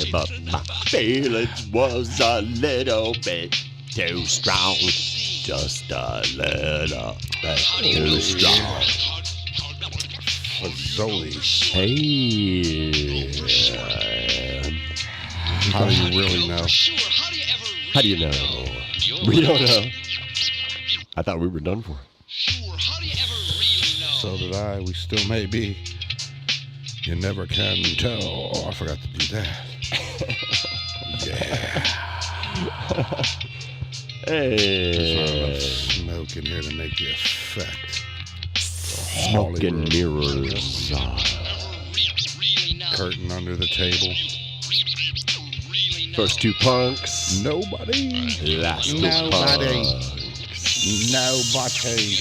but my feelings was a little bit too strong. Just a little bit too strong. Fazoli. Hey. How do you really know? How do you know? We don't know. I thought we were done for. So did I. We still may be. You never can tell. Oh, I forgot to do that. Yeah. Hey. There's not enough smoke in here to make the effect. Smoke and mirrors. Curtain under the table. First two punks. Nobody. Last two Nobody. punks. Nobody.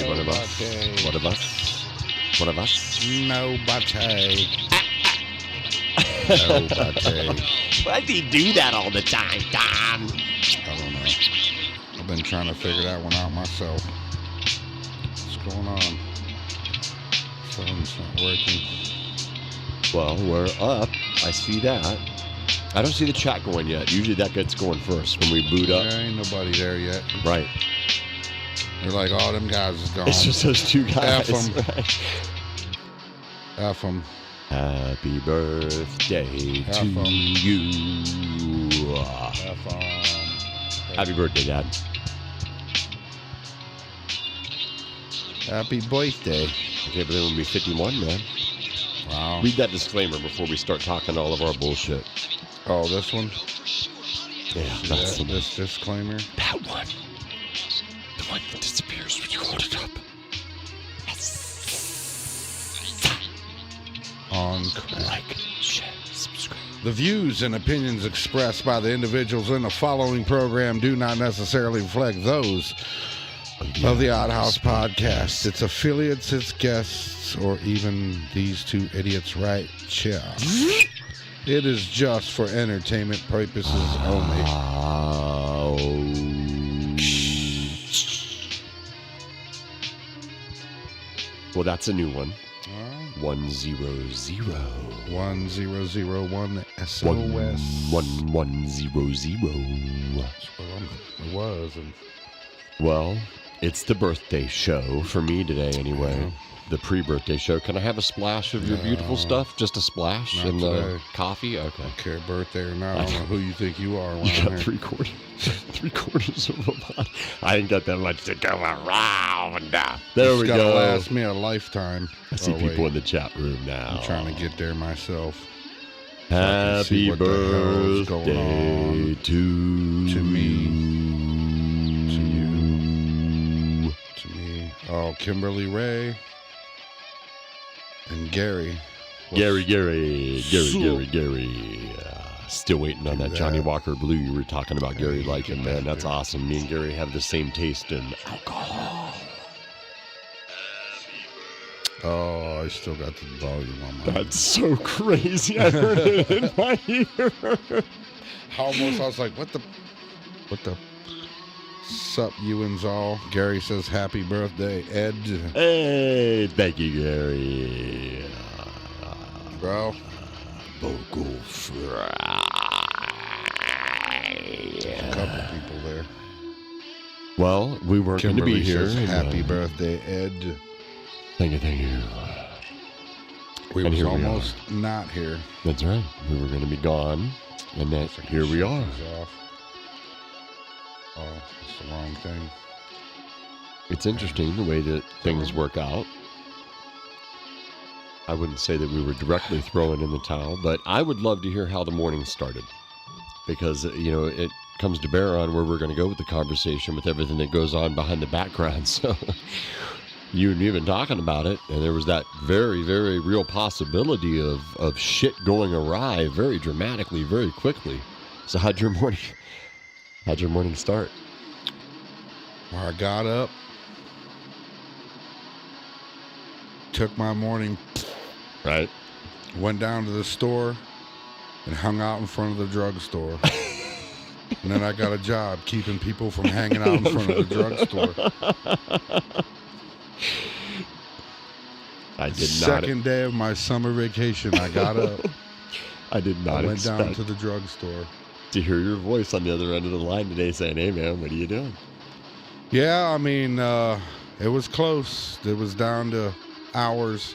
One of us. One of us. One of us. Nobody. Nobody. Why does he do that all the time, Tom? I don't know. I've been trying to figure that one out myself. What's going on? Phone's not working. Well, we're up. I see that. I don't see the chat going yet. Usually that gets going first when we boot up. There ain't nobody there yet. Right. They're like, oh, them guys is gone. It's just those two guys. F 'em. Right? F 'em. Happy birthday F to 'em. you. F 'em. Happy birthday, Dad. Happy birthday. I can't believe we'll be 51, man. Wow. Read that disclaimer before we start talking all of our bullshit. Oh, this one? Yeah, that's the This disclaimer? That one. The one that disappears when you hold it up. On Like, share, subscribe. The views and opinions expressed by the individuals in the following program do not necessarily reflect those of the Outhouse Podcast, its affiliates, its guests, or even these two idiots right here. It is just for entertainment purposes only. Well, that's a new one. 100. 1001 SOS. 1100. That's what it was. And Well, it's the birthday show for me today, anyway. Yeah. The pre-birthday show. Can I have a splash of your beautiful stuff? Just a splash Not in the today. coffee? Okay. care birthday or not, I don't know who you think you are. You got Here. three quarters of a body. I ain't got that much to go around. There It's we gotta go. last me a lifetime. I see Oh, people wait. in the chat room now. I'm trying to get there myself. I can see Happy what the hell is going birthday on. to me. To you. To me. Oh, Kimberly Ray. And Gary. Gary. Still waiting on that that. Johnny Walker Blue you were talking about, Gary liking, man. That's awesome. Me and Gary have the same taste in alcohol. Oh, I still got the volume on my. That's so crazy. I heard it in my ear. I was like, what the sup, you and all? Gary says, happy birthday, Ed. Hey, thank you, Gary. Bro. Vocal fry. A couple people there. Well, we weren't going to be Kimberly here. says, happy birthday, Ed. Thank you. We And was here we almost not here. That's right. We were going to be gone, and that here we are. Off. Oh, it's the wrong thing. It's interesting the way that things work out. I wouldn't say that we were directly throwing in the towel, but I would love to hear how the morning started. Because, it comes to bear on where we're going to go with the conversation with everything that goes on behind the background. So you and me have been talking about it, and there was that very, very real possibility of shit going awry very dramatically, very quickly. So how'd your morning start? I got up, took my morning, Right? went down to the store, and hung out in front of the drugstore. And then I got a job keeping people from hanging out in front of the drugstore. I did not. Second day of my summer vacation, I got up. I did not went expect down to the drugstore. to hear your voice on the other end of the line today saying, hey, man, what are you doing? Yeah, I mean, it was close. It was down to hours.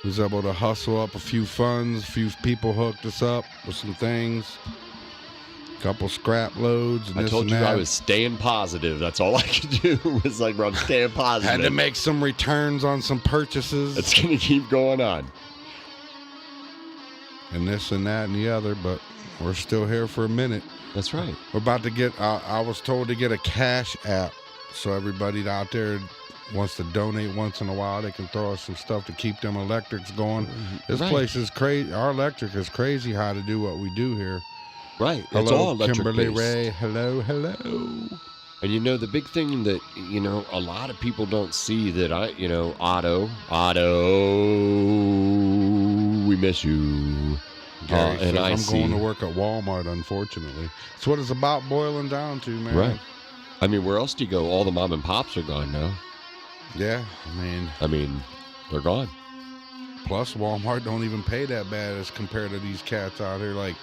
Was able to hustle up a few funds. A few people hooked us up with some things. A couple scrap loads. And I this told and you that. I was staying positive. That's all I could do was like, bro, I'm staying positive. Had to make some returns on some purchases. It's going to keep going on. And this and that and the other, but we're still here for a minute. That's right. We're about to get, I was told to get a cash app. So everybody out there wants to donate once in a while, they can throw us some stuff to keep them electrics going. This place is crazy. Our electric is crazy high to do what we do here. Right. Hello, it's all electric Kimberly based. Ray. Hello. And you know, the big thing that, you know, a lot of people don't see that Otto, we miss you. Gary says, and I'm going to work at Walmart, unfortunately. That's what it's about boiling down to, man. Right. I mean, where else do you go? All the mom and pops are gone now. Yeah, I mean, they're gone. plus Walmart don't even pay that bad as compared to these cats out here. Like,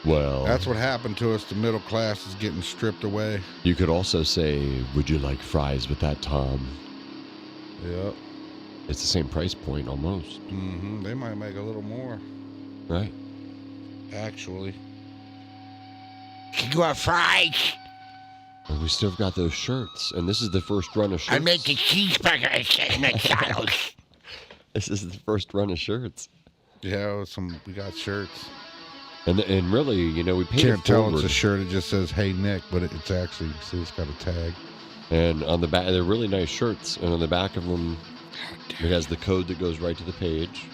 well, that's what happened to us. The middle class is getting stripped away. You could also say, would you like fries with that, Tom? Yep. It's the same price point almost. Mm-hmm. They might make a little more. Right. Actually. You want fries? And we still got those shirts. And this is the first run of shirts. I make the cheeseburger at McDonald's. This is the first run of shirts. Yeah, we got shirts. And really, you know, we paid Can't it tell forward. it's a shirt. It just says, "Hey Nick," but it's actually, see, it's got a tag. And on the back, they're really nice shirts. And on the back of them, it has the code that goes right to the page.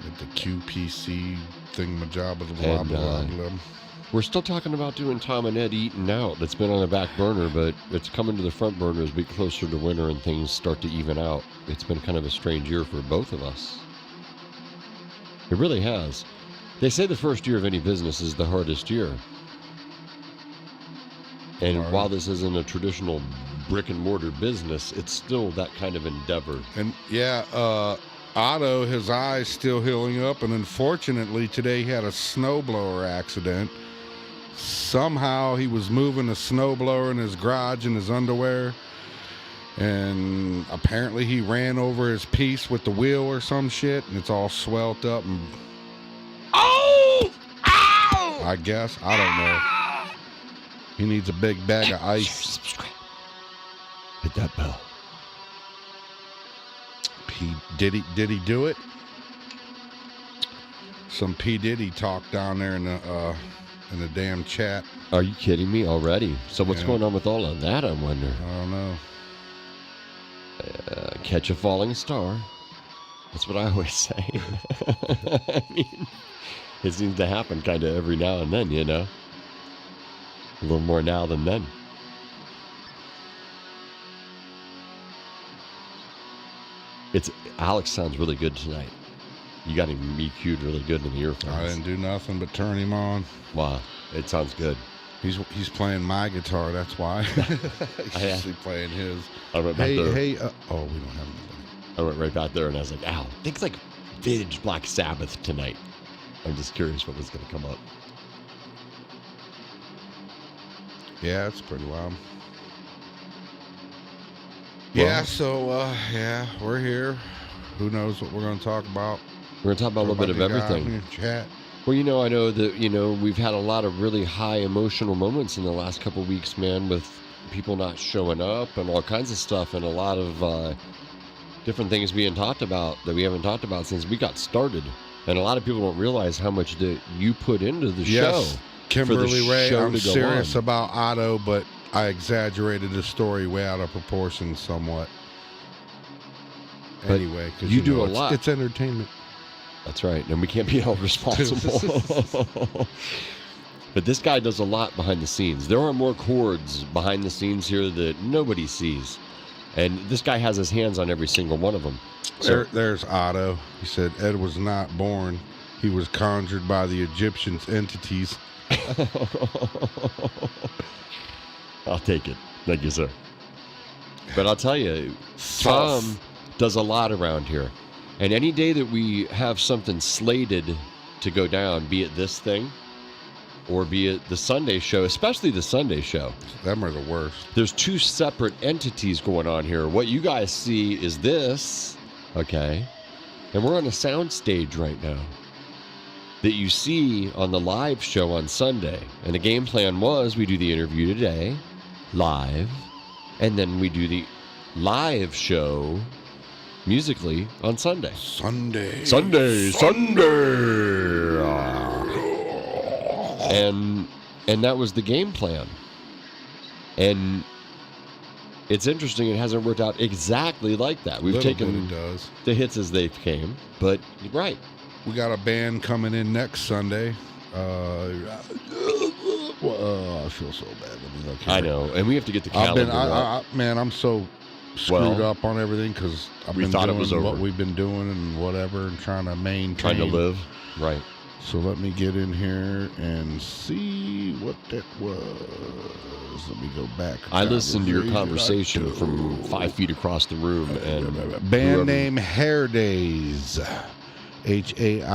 With the QPC thingamajabba, blah, And, blah, blah. We're still talking about doing Tom and Ed Eating Out. That's been on the back burner, but it's coming to the front burner as we get closer to winter and things start to even out. It's been kind of a strange year for both of us. It really has. They say the first year of any business is the hardest year. And while this isn't a traditional brick and mortar business, it's still that kind of endeavor. And yeah, Otto, his eye's still healing up, and unfortunately today he had a snowblower accident. Somehow he was moving a snowblower in his garage in his underwear, and apparently he ran over his piece with the wheel or some shit, and it's all swelled up. And Oh! Ow! I guess, I don't know. He needs a big bag of ice. Hit that bell. Did he do it? Some P. Diddy talk down there in the damn chat. Are you kidding me already? So what's Yeah. going on with all of that, I wonder? I don't know. Catch a falling star. That's what I always say. I mean, it seems to happen kind of every now and then, you know? A little more now than then. Alex sounds really good tonight. You got him EQ'd really good in the earphones. I didn't do nothing but turn him on. Wow, it sounds good. He's playing my guitar, that's why. He's usually playing his. I went back there. Oh, we don't have anything. I went right back there and I was like, ow, things like vintage Black Sabbath tonight. I'm just curious what was going to come up. Yeah, it's pretty wild. Well, Yeah, so, we're here. Who knows what we're going to talk about? We're going to talk about a little bit of everything. Chat. Well, I know that, we've had a lot of really high emotional moments in the last couple of weeks, man, with people not showing up and all kinds of stuff and a lot of different things being talked about that we haven't talked about since we got started. And a lot of people don't realize how much that you put into the show. Kimberly Ray, show I'm to go serious on. about Otto, but I exaggerated the story way out of proportion somewhat. But Anyway, because you do a lot. It's entertainment. That's right. And we can't be held responsible. But this guy does a lot behind the scenes. There are more chords behind the scenes here that nobody sees. And this guy has his hands on every single one of them. So, There's Otto. He said Ed was not born. He was conjured by the Egyptians' entities. I'll take it. Thank you, sir. But I'll tell you, Tom does a lot around here. And any day that we have something slated to go down, be it this thing or be it the Sunday show, especially the Sunday show. Them are the worst. There's two separate entities going on here. What you guys see is this, okay? And we're on a sound stage right now that you see on the live show on Sunday. And the game plan was we do the interview today, live, and then we do the live show musically on Sunday. Sunday. And that was the game plan. And it's interesting, it hasn't worked out exactly like that. We've taken the hits as they came, but you're right. We got a band coming in next Sunday. I feel so bad. Let me look here. I know, and we have to get the calendar up. Man, I'm so screwed up on everything because I've been doing what we've been doing and whatever and trying to maintain. Trying to live, right. So let me get in here and see what that was. Let me go back. I listened to your conversation from 5 feet across the room. And band name Holdays. Hairdaze.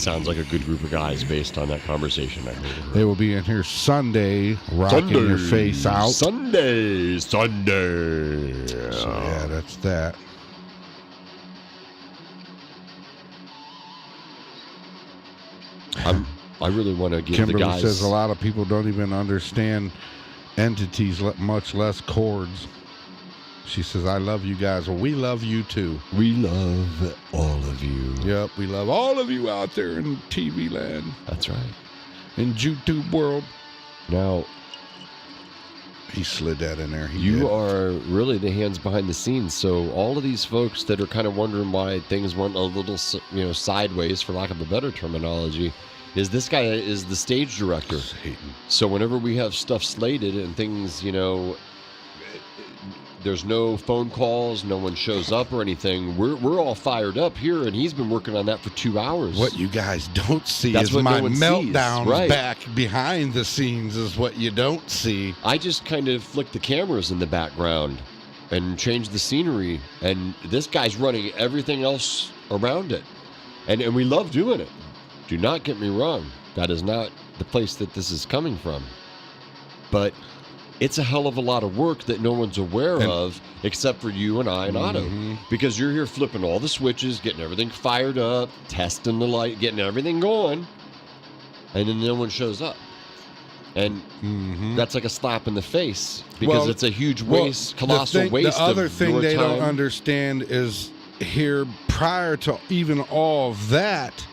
Sounds like a good group of guys based on that conversation I heard. They will be in here Sunday, rocking your face out. Sunday. So yeah, that's that. I really want to give Kimberly the guys. Says a lot of people don't even understand entities, much less chords. She says, I love you guys. Well, we love you too. We love all of you. Yep, we love all of you out there in TV land. That's right. In YouTube world. Now, he slid that in there. You are really the hands behind the scenes. So all of these folks that are kind of wondering why things went a little, sideways, for lack of a better terminology, is this guy is the stage director. So whenever we have stuff slated and things, there's no phone calls, no one shows up or anything, we're all fired up here, and he's been working on that for 2 hours. What you guys don't see is my meltdowns back behind the scenes is what you don't see. I just kind of flick the cameras in the background and change the scenery, and this guy's running everything else around it. And we love doing it. Do not get me wrong. That is not the place that this is coming from. But it's a hell of a lot of work that no one's aware of except for you and I and Otto. Because you're here flipping all the switches, getting everything fired up, testing the light, getting everything going, and then no one shows up. And that's like a slap in the face because it's a huge waste, colossal waste of the other thing your they time. don't understand is here, prior to even all of that,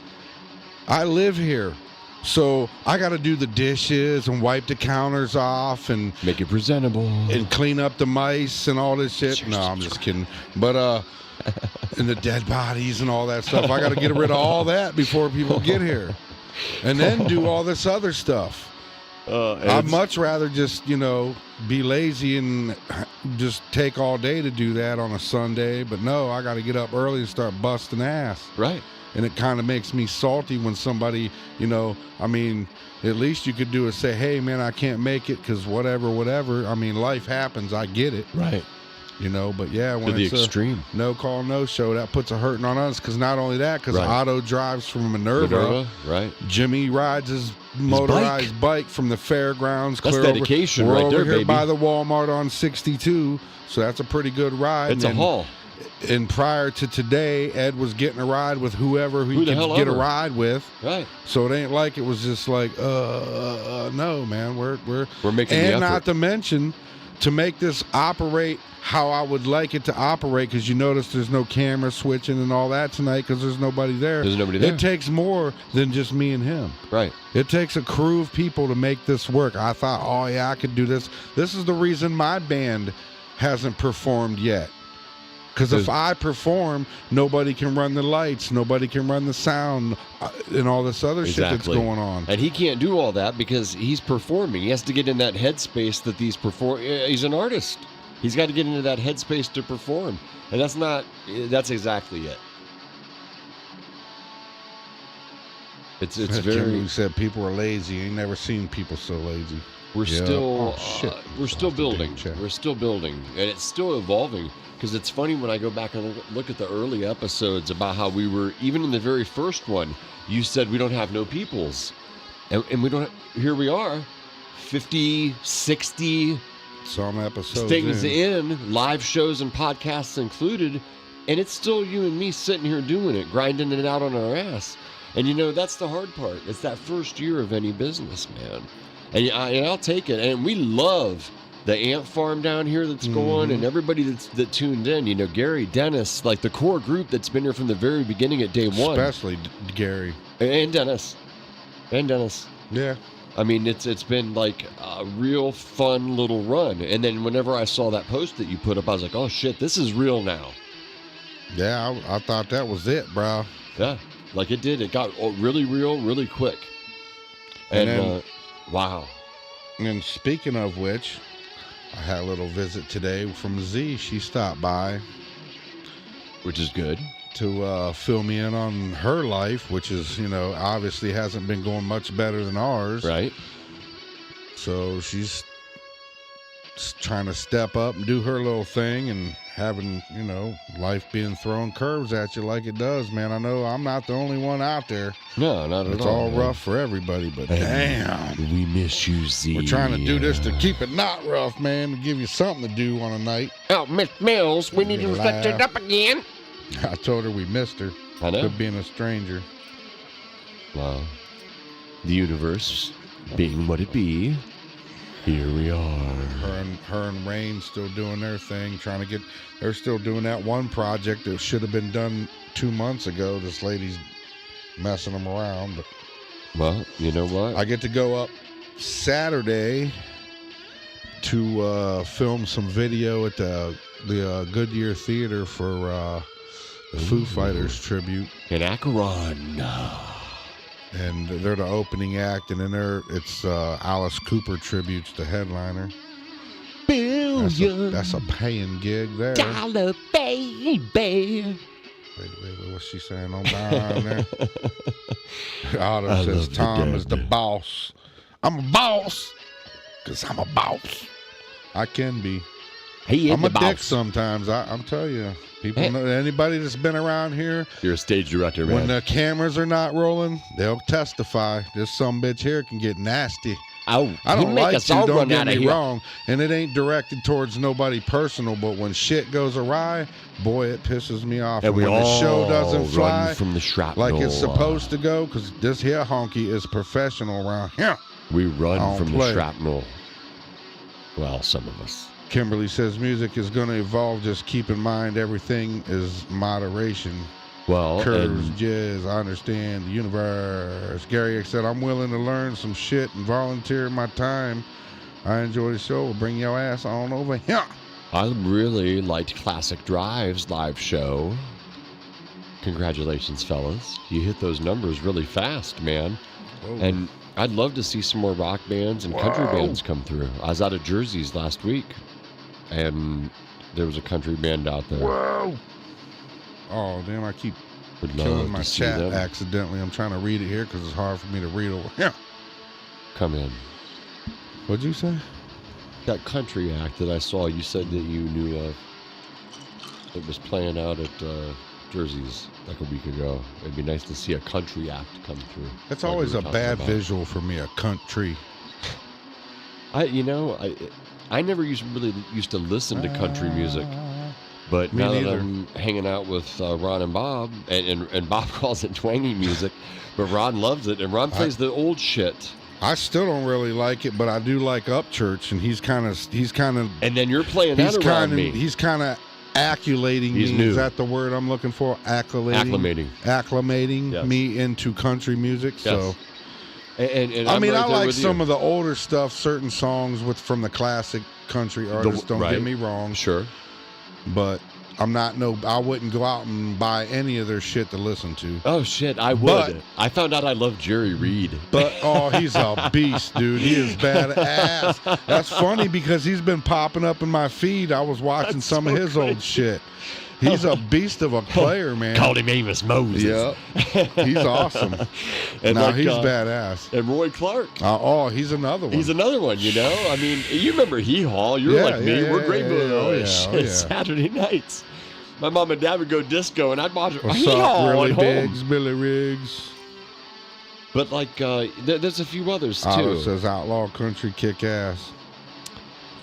I live here. So I got to do the dishes and wipe the counters off and make it presentable and clean up the mice and all this shit. No, I'm just kidding. But and the dead bodies and all that stuff. I got to get rid of all that before people get here, and then do all this other stuff. I'd much rather just be lazy and just take all day to do that on a Sunday. But no, I got to get up early and start busting ass. Right. And it kind of makes me salty when somebody, at least you could do is say, hey, man, I can't make it because whatever. I mean, life happens. I get it. Right. But yeah, when it's extreme. No call, no show, that puts a hurting on us because not only that, because Otto drives from Minerva. Right. Jimmy rides his motorized bike from the fairgrounds. That's dedication right there, baby. We're over here by the Walmart on 62, so that's a pretty good ride. It's a haul. And prior to today, Ed was getting a ride with whoever he could get a ride with. Right. So it ain't like it was just like, no, man, we're making the effort. And not to mention, to make this operate how I would like it to operate, because you notice there's no camera switching and all that tonight because there's nobody there. There's nobody there. It takes more than just me and him. Right. It takes a crew of people to make this work. I thought, oh, yeah, I could do this. This is the reason my band hasn't performed yet. Because if I perform, nobody can run the lights, nobody can run the sound, and all this other shit that's going on. And he can't do all that because he's performing. He has to get in that headspace that he's an artist. He's got to get into that headspace to perform. And that's exactly it. It's very... Kimberly said people are lazy. Ain't never seen people so lazy. We're still we're still Off the building. dang check. We're still building, and it's still evolving. Because it's funny when I go back and look at the early episodes about how we were, even in the very first one, you said we don't have no peoples. And we don't, here we are, 50, 60 some episodes things in, live shows and podcasts included, and it's still you and me sitting here doing it, grinding it out on our ass. And that's the hard part. It's that first year of any business, man. And I'll take it. And we love the ant farm down here that's going, and everybody that tuned in, Gary, Dennis, like the core group that's been here from the very beginning at day one. Especially Gary. And Dennis. Yeah. I mean, it's been like a real fun little run. And then whenever I saw that post that you put up, I was like, oh shit, this is real now. Yeah, I thought that was it, bro. Yeah, like it did. It got really real, really quick. And then, wow. And speaking of which, I had a little visit today from Z. She stopped by. Which is good. To fill me in on her life, which is, obviously hasn't been going much better than ours. Right. So she's trying to step up and do her little thing, and having, life being thrown curves at you like it does, man. I know I'm not the only one out there. No, not at all. It's all rough for everybody, but damn. We miss you, Z. We're trying to do this to keep it not rough, man, to give you something to do on a night. Oh, Miss Mills, we need to set it up again. I told her we missed her. I know. Quit being a stranger. Wow. The universe being what it be. Here we are. Her and Rain still doing their thing, they're still doing that one project that should have been done 2 months ago. This lady's messing them around. But Well, you know what? I get to go up Saturday to film some video at the Goodyear Theater for the Foo Fighters tribute. In Akron. And they're the opening act, and then it's Alice Cooper tributes, the headliner. That's a paying gig there. Dollar baby. Wait, what's she saying on down there? Autumn says Tom is the boss. I'm a boss, because I'm a boss. I can be. He is I'm the a dick boss. sometimes. I'm telling you. People know, anybody that's been around here, You're a stage director, man. when the cameras are not rolling, they'll testify. This sumbitch here can get nasty. Oh, I don't you make like us you, all don't run get out of me here. wrong. And it ain't directed towards nobody personal, but when shit goes awry, boy, it pisses me off. And we when the all show doesn't fly run from the shrapnel. like it's supposed to go, because this here honky is professional around here. We I run don't from play. the shrapnel. Well, some of us. Kimberly says music is going to evolve. Just keep in mind everything is moderation. Well, Curves, and jizz, I understand the universe. Gary said, I'm willing to learn some shit and volunteer my time. I enjoy the show. We'll bring your ass on over here. I really liked Classic Drive's live show. Congratulations, fellas. You hit those numbers really fast, man. Whoa. And I'd love to see some more rock bands and country bands come through. I was out of Jersey's last week, and there was a country band out there. Whoa. Oh, damn, I keep Would killing love my to see chat them accidentally. I'm trying to read it here because it's hard for me to read over here. come in. What'd you say? That country act that I saw, you said that you knew of. It was playing out at Jersey's like a week ago. It'd be nice to see a country act come through. That's like we always were a talking bad about. visual for me, a country. I never used to listen to country music, but Me now that neither. I'm hanging out with Ron and Bob, and Bob calls it twangy music, but Ron loves it, and Ron plays the old shit. I still don't really like it, but I do like Upchurch, and he's kind of And then you're playing that around me. He's kind of acculating He's me. new. Is that the word I'm looking for? Acclimating Yes. me into country music. So And I I'm mean, right I there like with some you. of the older stuff, certain songs from the classic country artists. Don't right. get me wrong, Sure. but I wouldn't go out and buy any of their shit to listen to. Oh shit, I would. But- I found out I love Jerry Reed. But he's a beast, dude. He is badass. That's funny because he's been popping up in my feed. I was watching That's some so of his old shit. He's a beast of a player, man. Called him Amos Moses. Yeah, he's awesome. And now like, he's badass. And Roy Clark. He's another one. He's another one, you know? I mean, you remember Hee Haw. You're like me. We're Grey Bush. Oh, yeah. Saturday nights. My mom and dad would go disco, and I'd watch What's Hee up, Haw Really at home. Biggs, Billy Riggs. But like, there's a few others too. Oliver says outlaw country kick ass.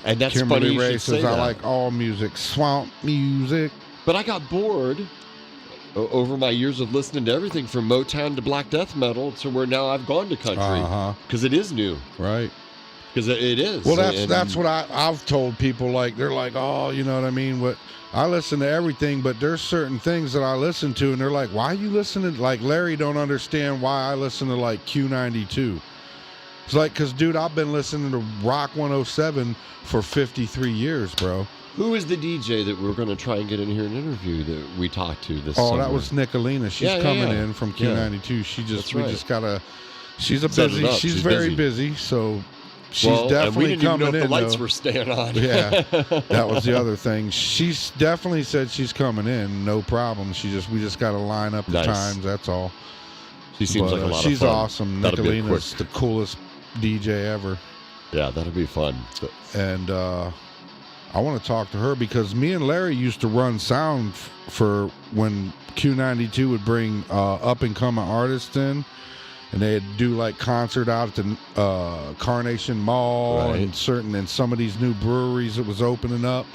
And that's Kimberly funny you Ray should say says I that. like all music, swamp music. But I got bored over my years of listening to everything from Motown to Black Death Metal to where now I've gone to country because it is new. Right. Because it is. Well, that's what I've told people. Like they're like, oh, you know what I mean? But I listen to everything, but there's certain things that I listen to, and they're like, why are you listening? Like Larry don't understand why I listen to like Q92. It's like, because dude, I've been listening to Rock 107 for 53 years, bro. Who is the DJ that we're going to try and get in here and interview that we talked to this summer? Oh, that was Nicolina. She's coming in from Q92. She just, That's we right. just gotta. She's Set it up. She's very busy, so she's and we definitely didn't even coming know if in. the lights though. were staying on. Yeah, that was the other thing. She's definitely said she's coming in, no problem. We just got to line up the Nice. times. That's all. She seems like a lot of fun. She's awesome. That'll be Nicolina's the coolest DJ ever. Yeah, that'll be fun. And I want to talk to her because me and Larry used to run sound for when Q92 would bring up and coming artists in, and they'd do like concert out at the Carnation Mall and some of these new breweries that was opening up.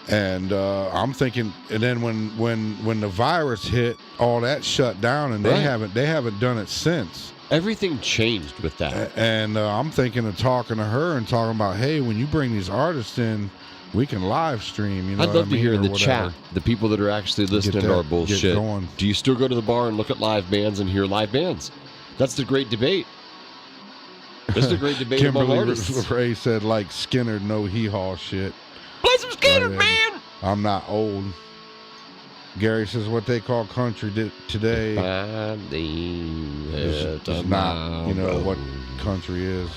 And I'm thinking, and then when the virus hit, all that shut down, and they haven't done it since. Everything changed with that. And I'm thinking of talking to her and talking about, hey, when you bring these artists in, we can live stream. You know, I'd love to hear in the whatever. chat the people that are actually listening to our bullshit. Do you still go to the bar and look at live bands and hear live bands? That's the great debate. This is a great debate among artists. Kimberly Ray said, like Skinner, no hee-haw shit. Play some Skinner, man. I'm not old. Gary says what they call country today is not, you know, what country is.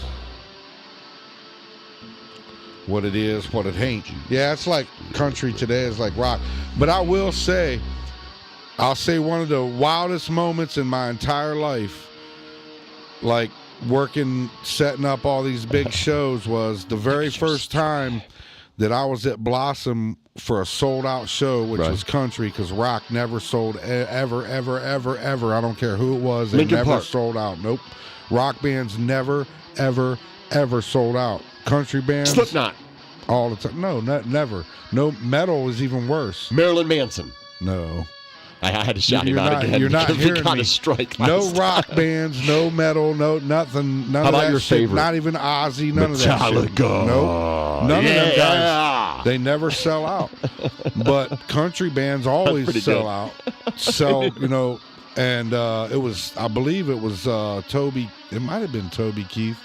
What it is, what it ain't. Yeah, it's like country today is like rock. But I will say, I'll say one of the wildest moments in my entire life, like working, setting up all these big shows, was the very first time that I was at Blossom for a sold-out show, which was country, because rock never sold ever. I don't care who it was. They never sold out. Nope. Rock bands never, ever sold out. Country bands. Slipknot. All the time. No, never. No, metal is even worse. Marilyn Manson. No. I had to shout him out again. You're not because hearing we got me. a strike No last rock time. bands, no metal, no nothing. None How of about that your shit. favorite? Not even Ozzy. None of that shit. Metallica. Nope. None of them guys. They never sell out. But country bands always sell out. You know, and it was, I believe it was Toby. It might have been Toby Keith.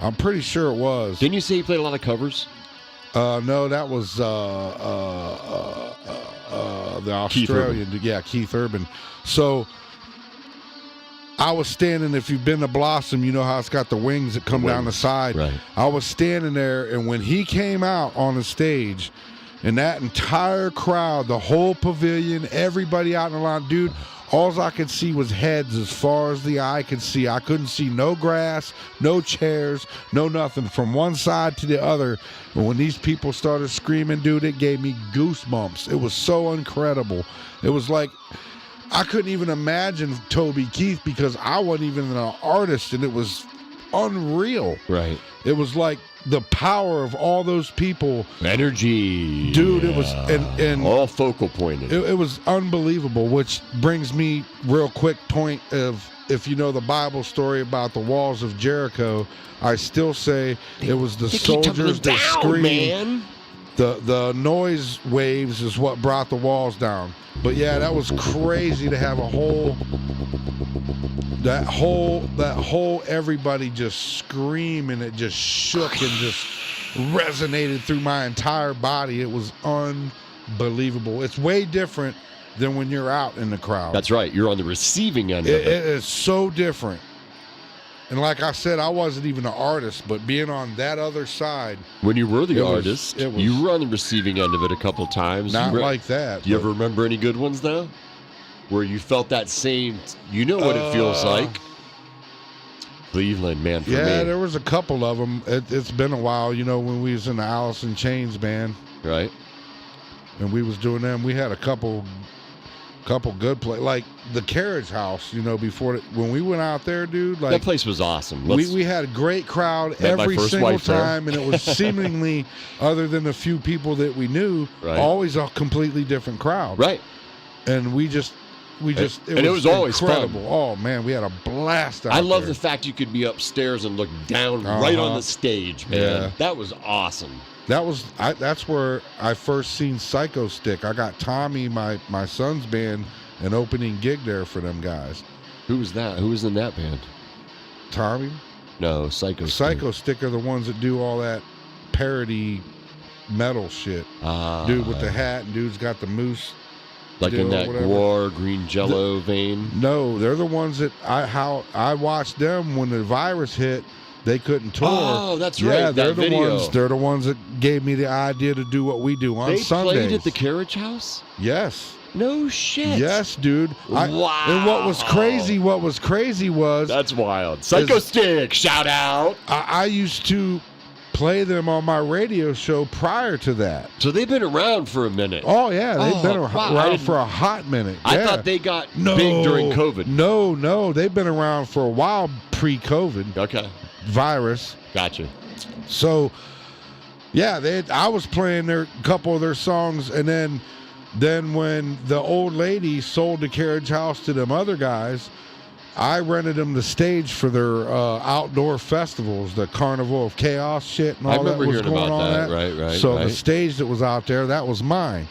I'm pretty sure it was. Didn't you say you played a lot of covers? No, that was the Australian dude. Keith Urban. So I was standing, if you've been to Blossom, you know how it's got the wings that come down the side. Right. I was standing there, and when he came out on the stage, and that entire crowd, the whole pavilion, everybody out in the line, dude, all I could see was heads as far as the eye could see. I couldn't see no grass, no chairs, no nothing from one side to the other. And when these people started screaming, dude, it gave me goosebumps. It was so incredible. It was like, I couldn't even imagine Toby Keith because I wasn't even an artist, and it was unreal. Right. It was like the power of all those people. Energy. Dude, it was, and all focal pointed. It was unbelievable, which brings me real quick point of, if you know the Bible story about the walls of Jericho, I still say it was the soldiers that screamed. Man. The noise waves is what brought the walls down. But yeah, that was crazy to have that whole everybody just scream, and it just shook and just resonated through my entire body. It was unbelievable. It's way different than when you're out in the crowd. That's right. You're on the receiving end of it. It is so different. And like I said, I wasn't even an artist, but being on that other side. When you were the It was- artist, it was- you were on the receiving end of it a couple times. Not like that. Do you but- ever remember any good ones, though? Where you felt that same, you know what it feels like? Cleveland, man, for me. Yeah, there was a couple of them. It's been a while, you know, when we was in the Alice in Chains band. Right? And we was doing them. We had a couple good play, like the Carriage House, you know, before when we went out there, dude. Like That place was awesome. we had a great crowd Met my every first single wife there. time, and it was seemingly, other than a few people that we knew, Right. always a completely different crowd. Right. And we just And it was always fun. incredible. Oh man, we had a blast out I love there. the fact you could be upstairs and look down right on Uh-huh. the stage, man. Yeah. That was awesome. That's where I first seen Psycho Stick. I got Tommy, my son's band, an opening gig there for them guys. Who was that? Who was in that band? Tommy? No, Psycho. Psycho Stick are the ones that do all that parody metal shit. Dude with the hat, and dude's got the moose. Like in deal, that whatever. Guar Green Jello vein. No, they're the ones that I watched them when the virus hit. They couldn't tour. Oh, that's right. Yeah, that they're the video. ones. They're the ones that gave me the idea to do what we do on They Sundays. played at the Carriage House? Yes. No shit. Yes, dude. Wow. And what was crazy was That's wild. Psycho Stick, shout out. I used to play them on my radio show prior to that. So they've been around for a minute. Oh yeah, they've been wow. I around didn't- for a hot minute. I Yeah. thought they got big during COVID. No, they've been around for a while pre-COVID Okay. virus. Gotcha. So yeah, I was playing a couple of their songs, and then when the old lady sold the Carriage House to them other guys, I rented them the stage for their outdoor festivals, the Carnival of Chaos shit and I all that remember was hearing going about on. that. Right. So right. the stage that was out there, that was mine.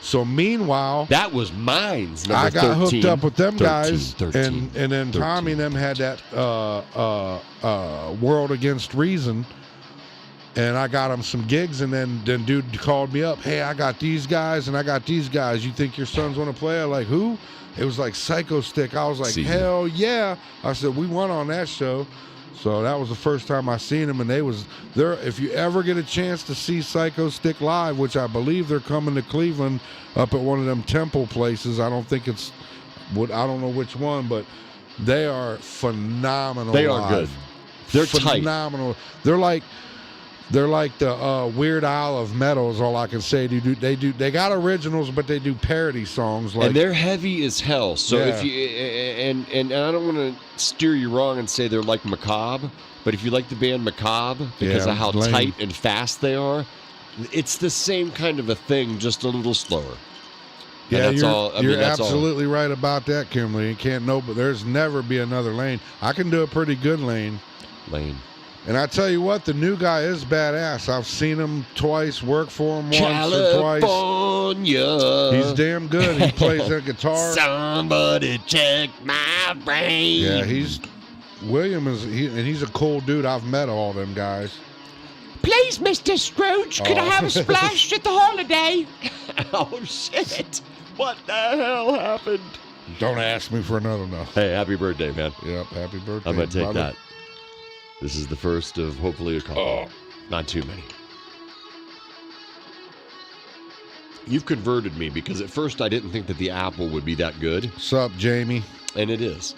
So meanwhile, That was mine's number I got 13. hooked up with them 13, guys, 13, and then Tommy and them had that World Against Reason, and I got them some gigs, and then dude called me up, hey, I got these guys, and I got these guys. You think your sons want to play? I'm like, who? It was like Psycho Stick. I was like, See. hell yeah. I said, we went on that show. So that was the first time I seen them, and they was there. If you ever get a chance to see Psycho Stick live, which I believe they're coming to Cleveland up at one of them temple places. I don't think it's I don't know which one, but they are phenomenal. They are live. good. They're tight. Phenomenal. They're like the Weird Al of metal is all I can say. They got originals, but they do parody songs. Like, and they're heavy as hell. So Yeah. if you and I don't want to steer you wrong and say they're like Macabre, but if you like the band Macabre because Yeah, of how lame. tight and fast they are, it's the same kind of a thing, just a little slower. And yeah, that's you're, all. I mean, you're that's all. absolutely right about that, Kimberly. You can't know, but there's never be another lane. I can do a pretty good lane. Lane. And I tell you what, the new guy is badass. I've seen him twice, work for him once or twice. California. He's damn good. He plays that guitar. Somebody check my brain. Yeah, he's a cool dude. I've met all them guys. Please, Mr. Scrooge, could I Oh. have a splash at the holiday? Oh shit! What the hell happened? Don't ask me for another no. Hey, happy birthday, man! Yep, happy birthday. I'm gonna take brother. that. This is the first of hopefully a couple. Not too many. You've converted me because at first I didn't think that the apple would be that good, What's up, Jamie? and it is.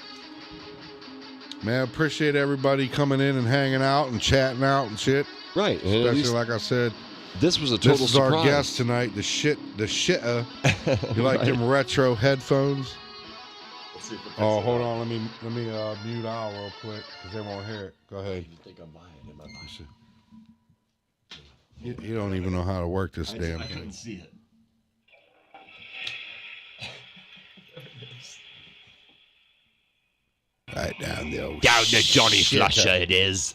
Man, appreciate everybody coming in and hanging out and chatting out and shit. Right, and at Especially least like I said, this was a total this is surprise. our guest tonight. The shitta. You like them retro headphones? Let's see if it picks Oh, it hold up. on. Let me mute Al real quick because they won't hear it. Go ahead. You think I'm lying? Am I lying? You don't even know how to work this damn I thing. can see it. Right down the old Down the Johnny shitter. Flusher it is.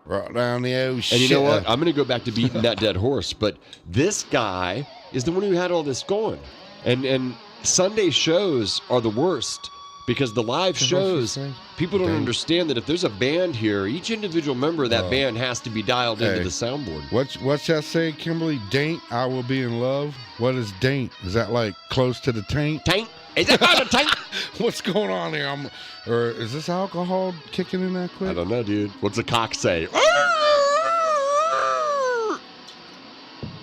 Right down the old And you know what? shitter. I'm going to go back to beating that dead horse, but this guy is the one who had all this going. And Sunday shows are the worst because the live shows, people don't understand that if there's a band here, each individual member of that band has to be dialed into Hey. the soundboard. What's that say, Kimberly? Daint, I will be in love. What is daint? Is that like close to the taint? Tank? Is that on the tank? What's going on here? Or is this alcohol kicking in that quick? I don't know, dude. What's a cock say?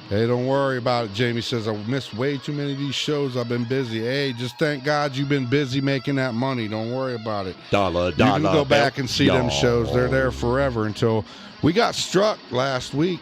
Hey, don't worry about it. Jamie says, I missed way too many of these shows. I've been busy. Hey, just thank God you've been busy making that money. Don't worry about it. Dollar. You can go back and see them shows. They're there forever until we got struck last week.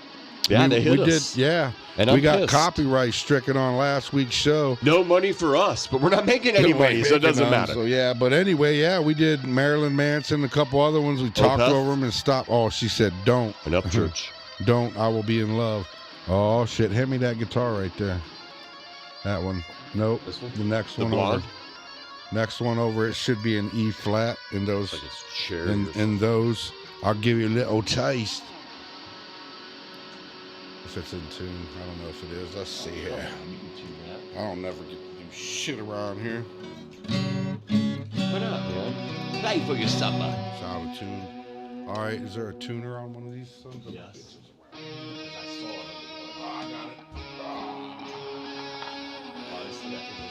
Yeah, they hit we us. Did, yeah. And we I'm got pissed. copyright stricken on last week's show. No money for us, but we're not making any money, so it doesn't matter. So, yeah, but anyway, yeah, we did Marilyn Manson, a couple other ones. We talked over them and stopped. Oh, she said, don't. And up church. Don't. I will be in love. Oh, shit. Hand me that guitar right there. That one. Nope. This one? The next The one blonde? over. Next one over. It should be an E flat in those. Like it's cherry. In those. I'll give you a little taste. If it's in tune. I don't know if it is. Let's see here. I don't never get to do shit around here. What up, man? Play for your supper. It's out of tune. All right. Is there a tuner on one of these sons of Yes. bitches?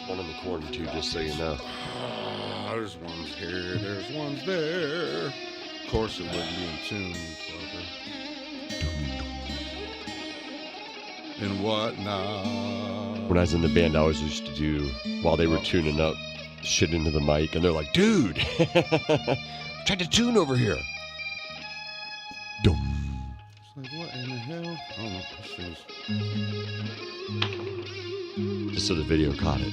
One in the corner, too, just so you know. There's ones here. There's ones there. Of course it wouldn't be in tune, fucker. And whatnot. When I was in the band, I always used to do, while they were tuning up, shit into the mic, and they're like, dude, tried to tune over here. Dum. It's like, what in the hell? I don't know. This is... Just so the video caught it.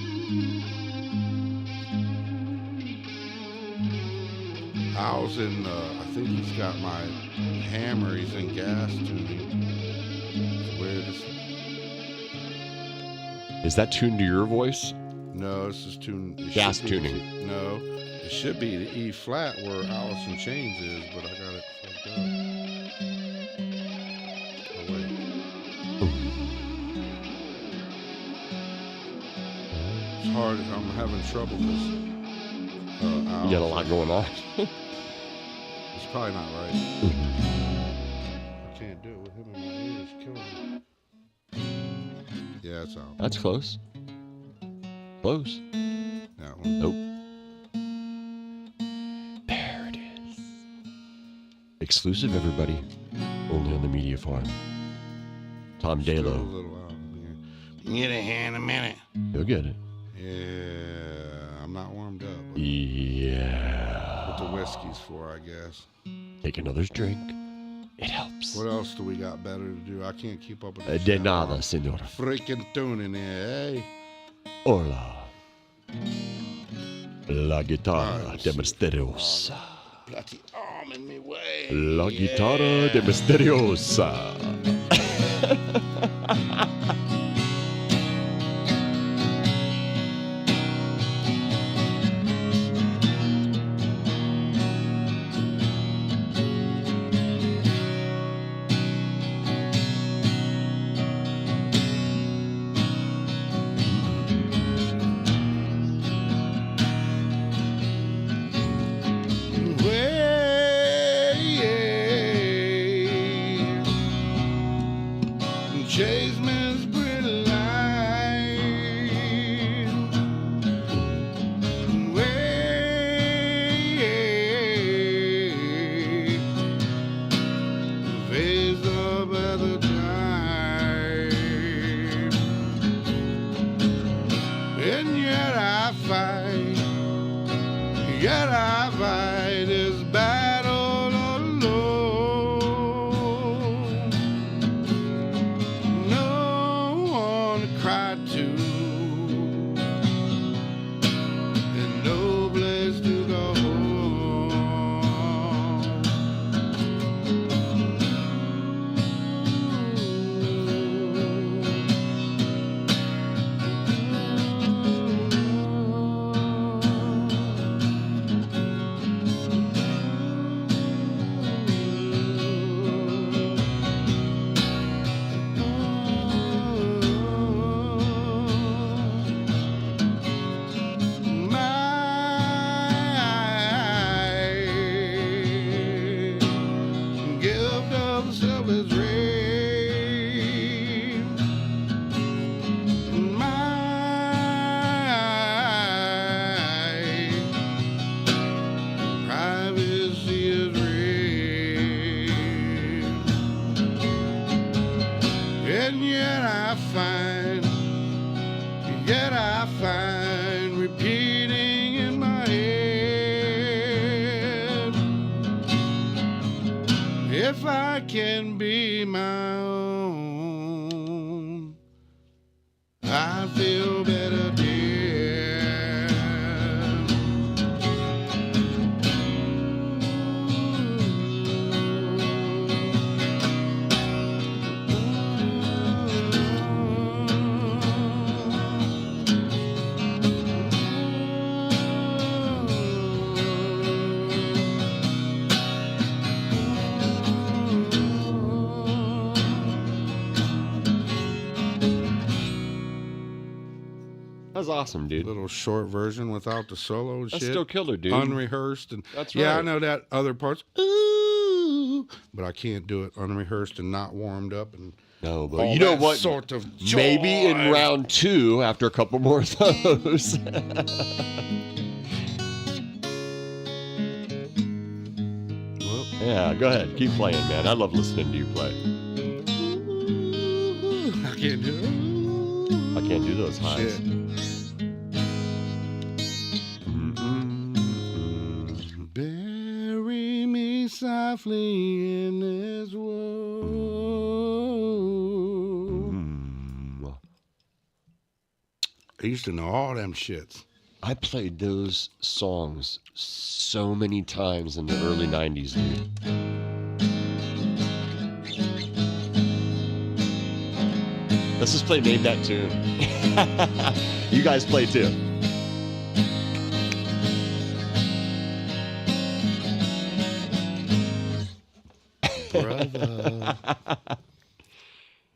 I was in, I think he's got my hammer. He's in gas tuning. It's weird. Is that tuned to your voice? No, this is tuned. Gas tuning. No, it should be the E flat where Alice in Chains is, but I got it fucked up. Oh, wait. It's hard. I'm having trouble because You got a lot going on. It's probably not right. I can't do it with him in my ear. It's killing me. Yeah, it's out. That's close. Close. That one. Nope. There it is. Exclusive, everybody. Only on the Media Farm. Tom Still a Dalo. little out here. Get it here in a minute. You'll get it. Yeah, I'm not warmed up. Yeah. What the whiskey's for, I guess. Take another drink. It helps. What else do we got better to do? I can't keep up with this. De shit. nada, senor. Freaking tuning here, eh? Hola. La guitarra Nice. de Misteriosa. Bloody arm in me way. La guitarra de Misteriosa. Chase man's pretty line. Way phased up at the time, and yet I fight this battle alone. No one to cry to, and no place to go home. if I can be my own, I feel better, dear. That's awesome, dude. Little short version without the solo and That's shit. still killer, dude. Unrehearsed. And That's yeah, right. I know that other parts. Ooh, but I can't do it unrehearsed and not warmed up and No, but all you know that what? sort of joy. Maybe in round 2, after a couple more of those. Well, Yeah, go ahead. Keep playing, man. I love listening to you play. I can't do it. I can't do those highs. Shit. Bury me softly in this world. I used to know all them shits. I played those songs so many times in the early 90s, dude. Let's just play Name That Tune. You guys play too. Brother.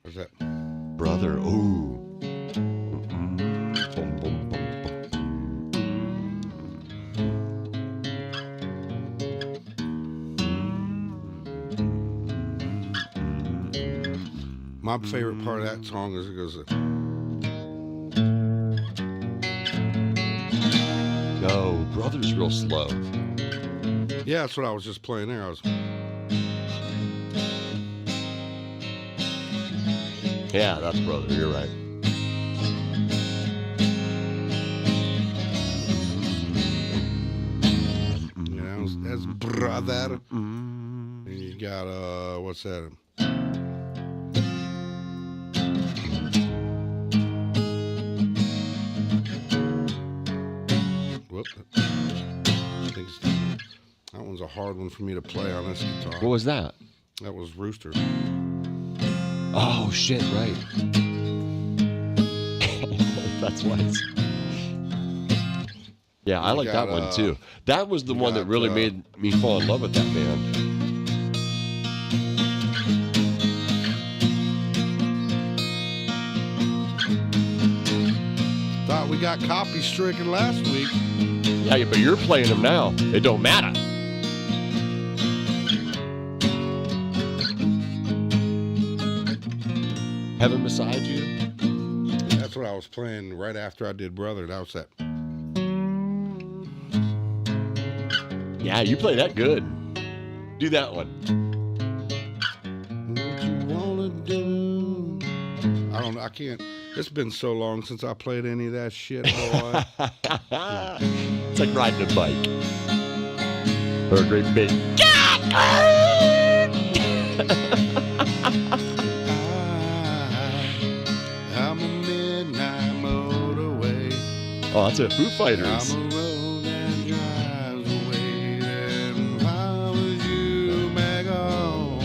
What's that? Brother, ooh. My favorite part of that song is it goes, No, Brother's real slow. yeah, that's what I was just playing there. I was, Yeah, that's Brother. You're right. you know, that's brother. And you got, what's that? Whoop. I think that one's a hard one for me to play on this guitar. What was that? That was Rooster. Oh, shit, right. That's why it's... Yeah, I You like got, that one too. That was the one that got, really made me fall in love with that band. Thought we got copy stricken last week. Yeah, but you're playing them now. It don't matter. Heaven Beside You? That's what I was playing right after I did Brother. That was that. Yeah, you play that good. Do that one. What you wanna do? I don't know. I can't. It's been so long since I played any of that shit, boy. It's like riding a bike. Or a great big... I'm a midnight motorway. Oh, that's it. Foo Fighters. I'm a road that drives away. And if I was you, back home,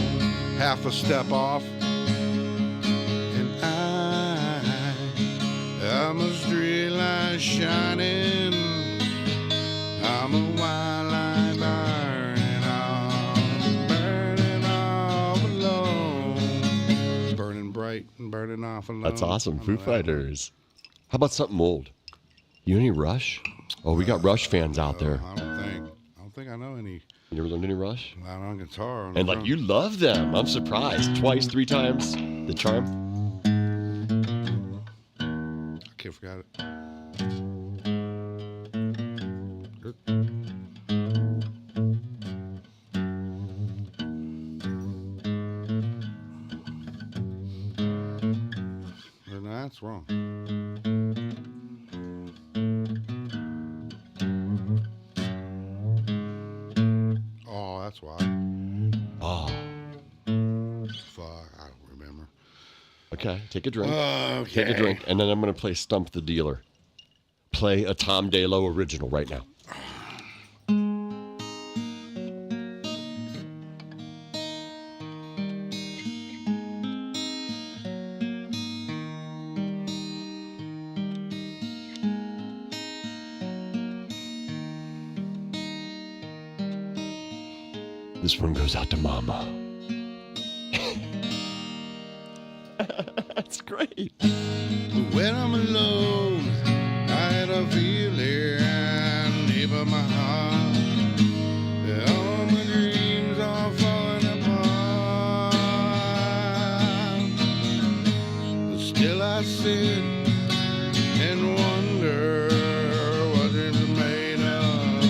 half a step off. And I'm a street light shining. I'm a white light burning off alone. Burning bright and burning off alone. That's awesome. I Foo know that one. Fighters. How about something old? You know any Rush? Oh, we got Rush fans out there. I don't think I know any. You never learned any Rush? Not on guitar. On And the like drum. you love them. I'm surprised. Twice, 3 times. The Charm. I can't forget it. No, that's wrong. Oh, that's why. Oh, Okay, take a drink. Okay. Take a drink, and then I'm going to play Stump the Dealer. Play a Tom DeLo original right now. This one goes out to Mama. That's great. When I'm alone, I had a feeling deep in my heart that all my dreams are falling apart. But still I sit and wonder what it's made of,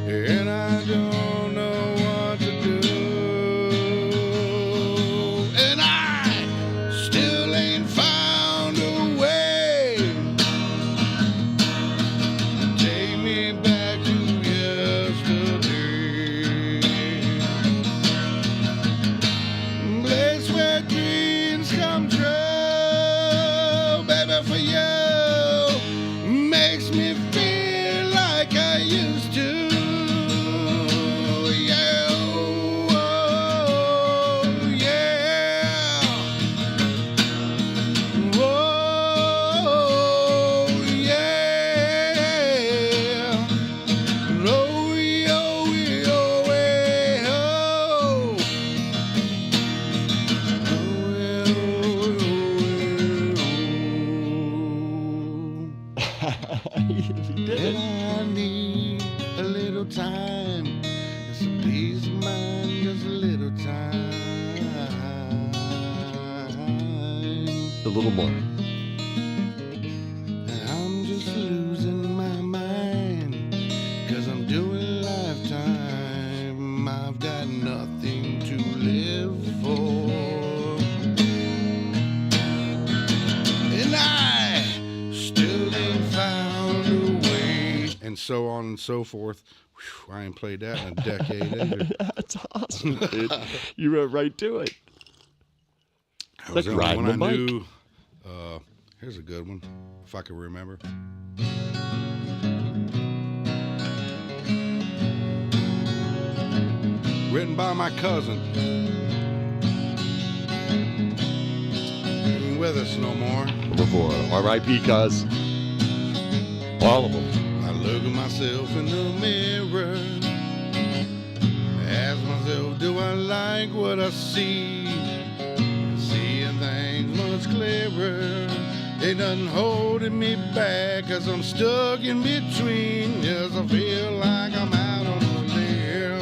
and I don't know what to do. And I still ain't found a way to take me back to yesterday. Place where dreams come true, baby, for you makes me feel like I used to. Yeah, oh, yeah. Oh, yeah. Oh, yo, yo, He did and it. I need a little time, and some peace of mind, just a little time. A little more. And I'm just losing my mind, 'cause I'm doing lifetime. I've got nothing to live for. And I still ain't found a way. And so on and so forth. Whew, I ain't played that in a decade either. That's awesome, dude. You went right to it. That was Like the only riding one a bike. I knew. Here's a good one, if I can remember. Written by my cousin. Ain't with us no more. Number 4. R.I.P. Cuz. All of them. I look at myself in the mirror, ask myself, do I like what I see? Seeing things much clearer. Ain't nothing holding me back, 'cause I'm stuck in between. Yes, I feel like I'm out on a limb.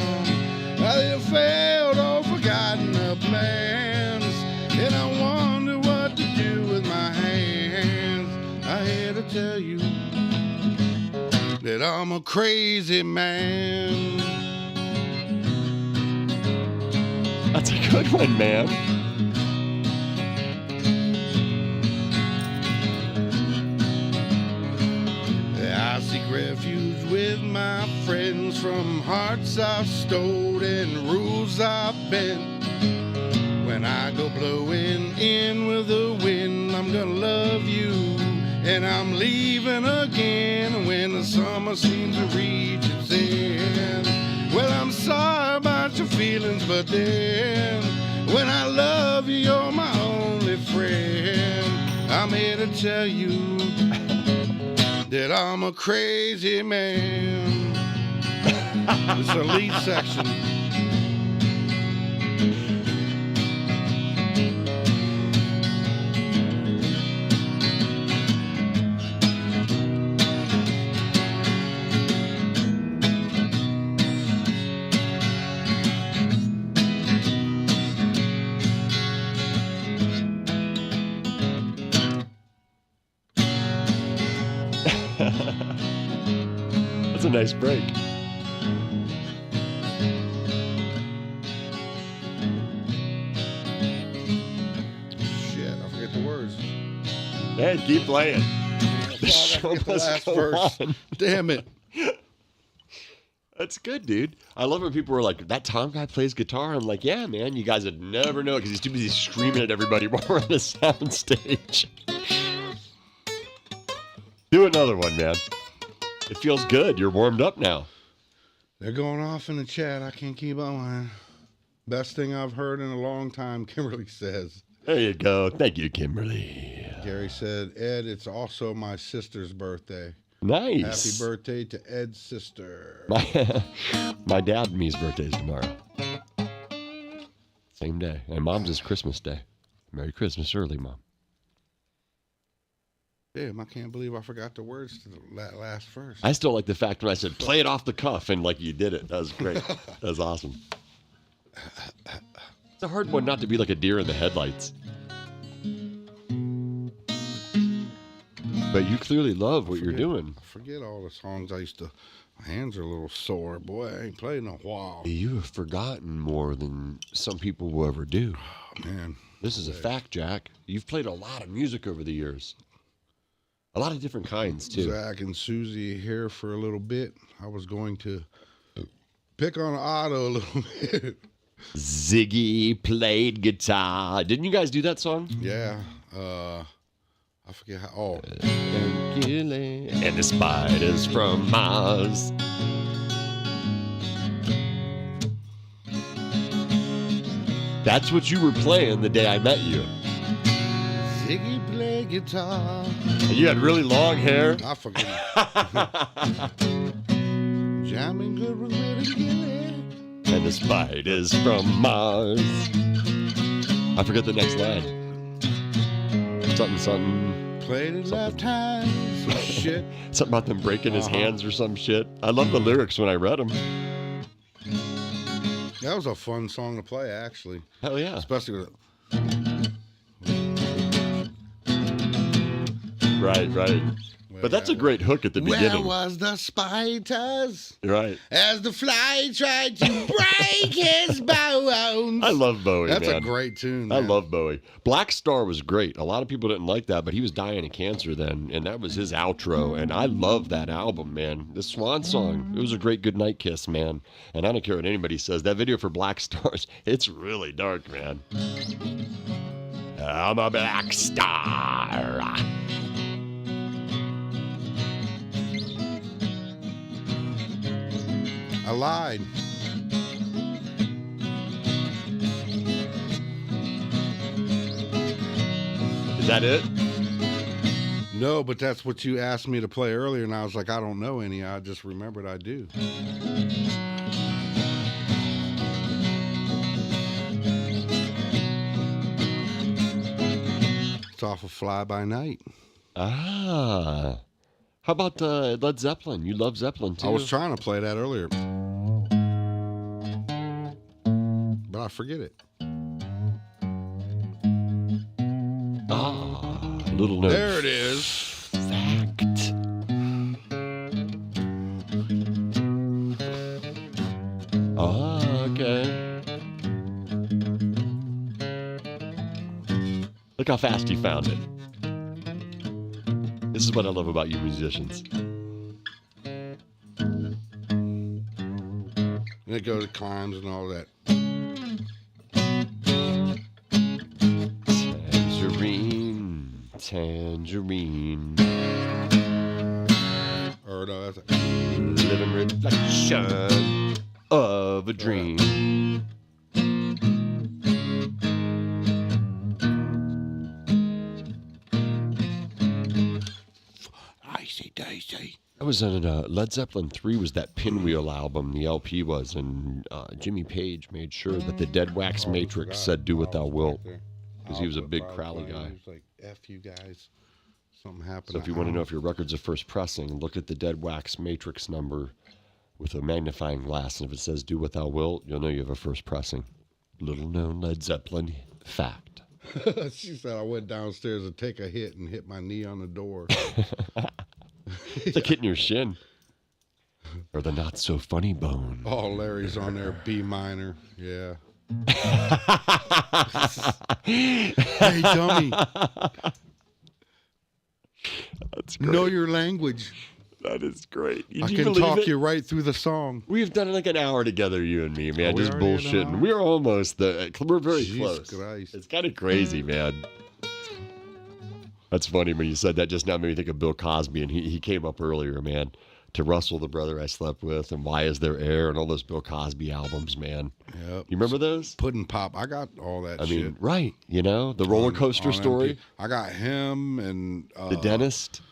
I have failed or forgotten the plans, and I wonder what to do with my hands. I had to tell you that I'm a crazy man. That's a good one, man. I seek refuge with my friends from hearts I've stole and rules I've bent. When I go blowing in with the wind, I'm gonna love you, and I'm leaving again when the summer seems to reach its end. Well, I'm sorry about your feelings, but then when I love you, you're my only friend. I'm here to tell you that I'm a crazy man. It's the lead section. That's a nice break. Shit, I forget the words. Man, keep playing. The I show forget the must last go verse. on. Damn it. That's good, dude. I love when people are like, that Tom guy plays guitar. I'm like, yeah, man, you guys would never know because he's too busy screaming at everybody while we're on the sound stage. Do another one, man. It feels good. You're warmed up now. They're going off in the chat. I can't keep on. Best thing I've heard in a long time, Kimberly says. There you go. Thank you, Kimberly. Gary said, Ed, it's also my sister's birthday. Nice. Happy birthday to Ed's sister. My dad and me's birthday's tomorrow. Same day. And Mom's is Christmas Day. Merry Christmas early, Mom. Damn, I can't believe I forgot the words to that last verse. I still like the fact when I said, play it off the cuff, and like you did it. That was great. That was awesome. It's a hard one not to be like a deer in the headlights. But you clearly love what you're doing. I forget all the songs I used to. My hands are a little sore. Boy, I ain't played in a while. You have forgotten more than some people will ever do. Oh, man. This is a fact, Jack. You've played a lot of music over the years. A lot of different kinds, too. Zach and Susie here for a little bit. I was going to pick on Otto a little bit. Ziggy played guitar. Didn't you guys do that song? Yeah. I forget how. Oh. And the spiders from Mars. That's what you were playing the day I met you. Ziggy played guitar. And you had really long hair. I forget. Jamming good with Willie Gilly. And the spiders from Mars. I forget the next line. Something. Played it left hand. Some shit. Something about them breaking his hands or some shit. I love the lyrics when I read them. That was a fun song to play, actually. Hell yeah. Especially with Right. But that's a great hook at the beginning. Where was the spiders? Right. As the fly tried to break his bones. I love Bowie, That's man. a great tune, I man. love Bowie. Black Star was great. A lot of people didn't like that, but he was dying of cancer then, and that was his outro, and I love that album, man. The Swan Song, it was a great goodnight kiss, man. And I don't care what anybody says. That video for Black Stars, it's really dark, man. I'm a black star. I lied. Is that it? No, but that's what you asked me to play earlier, and I was like, I don't know any. I just remembered I do. It's off of Fly By Night. Ah. How about Led Zeppelin? You love Zeppelin, too. I was trying to play that earlier, but I forget it. Ah, little note. There it is. Fact. Ah, okay. Look how fast you found it. This is what I love about you musicians. And it goes to climbs and all that. Tangerine. Or no, that's Living reflection of a dream. Icy Daisy. I was on Led Zeppelin 3 was that Pinwheel album, the LP was, and Jimmy Page made sure that the Dead Wax Matrix said, do what thou wilt, because he was a big Crowley guy. He was like, F you guys. Something happened. So if you want to know if your record's a first pressing, look at the Dead Wax Matrix number with a magnifying glass, and if it says do what thou wilt, you'll know you have a first pressing. Little known Led Zeppelin fact. She said I went downstairs to take a hit and hit my knee on the door. It's like hitting your shin. Or the not so funny bone. Oh, Larry's on there, B minor. Yeah. Hey, dummy. That's great. Know your language. That is great. I can talk you right through the song. We've done like an hour together, you and me, man, we just already at an bullshitting. hour? We're almost there. We're very Jesus close. Christ. It's kind of crazy, man. That's funny when you said that just now made me think of Bill Cosby, and he came up earlier, man, to Russell, the brother I slept with, and Why Is There Air, and all those Bill Cosby albums, man. Yep. You remember those? Puddin' Pop. I got all that I shit. mean, right, you know, the roller coaster on story, MP. I got him and The Dentist.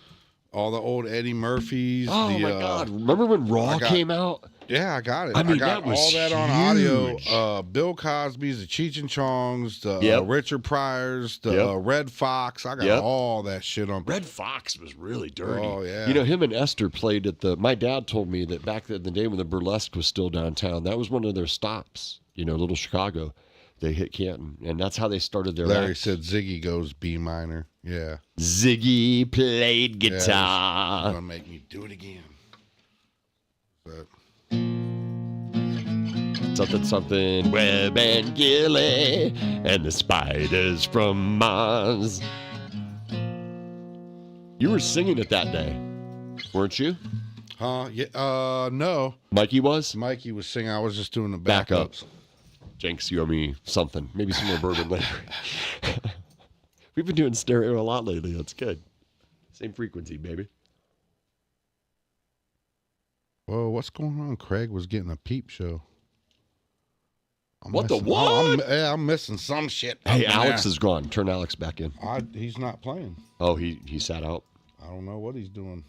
all the old Eddie Murphys. Oh, my God. Remember when Raw came out? Yeah, I got it. I mean, got that was all that on huge. audio. Bill Cosby's, the Cheech and Chong's, the Richard Pryor's, the Red Fox. I got all that shit on. Red Fox was really dirty. Oh, yeah. You know, him and Esther played at my dad told me that back in the day when the Burlesque was still downtown, that was one of their stops, you know, Little Chicago. They hit Canton, and that's how they started their Larry act. said Ziggy goes B minor. Yeah. Ziggy played guitar. Gonna make me do it again. But Something, Webb and Gilly, and the spiders from Mars. You were singing it that day, weren't you? no. Mikey was? Mikey was singing. I was just doing the Backup. backups. Jenks, you owe me something. Maybe some more bourbon later. We've been doing stereo a lot lately. That's good. Same frequency, baby. Whoa, what's going on? Craig was getting a peep show. What the what? I'm missing some shit. Hey, Alex is gone. Turn Alex back in. He's not playing. Oh, he sat out. I don't know what he's doing.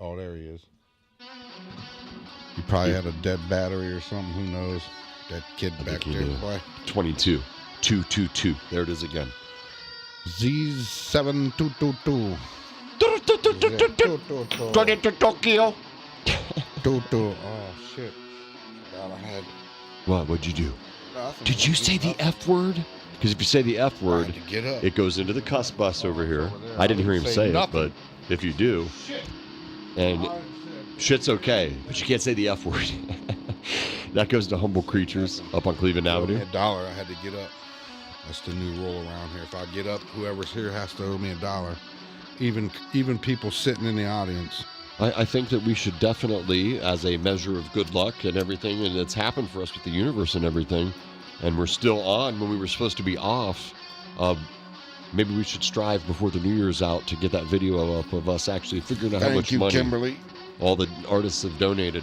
Oh, there he is. He probably had a dead battery or something. Who knows? That kid back there. Boy. 22. 222. There it is again. Z7222. Tokyo. Oh, shit. God, I had... What'd you do? Nothing. Did you say the F word? Because if you say the F word, get up. it goes into the cuss bus over here. over I didn't hear him say nothing. it, but if you do, and shit's okay, but you can't say the F word. That goes to Humble Creatures up on Cleveland Avenue. $1. I had to get up. That's the new rule around here. If I get up, whoever's here has to owe me $1. Even people sitting in the audience. I think that we should definitely, as a measure of good luck and everything, and it's happened for us with the universe and everything, and we're still on when we were supposed to be off, maybe we should strive before the New Year's out to get that video up of us actually figuring out how much money Kimberly. all the artists have donated.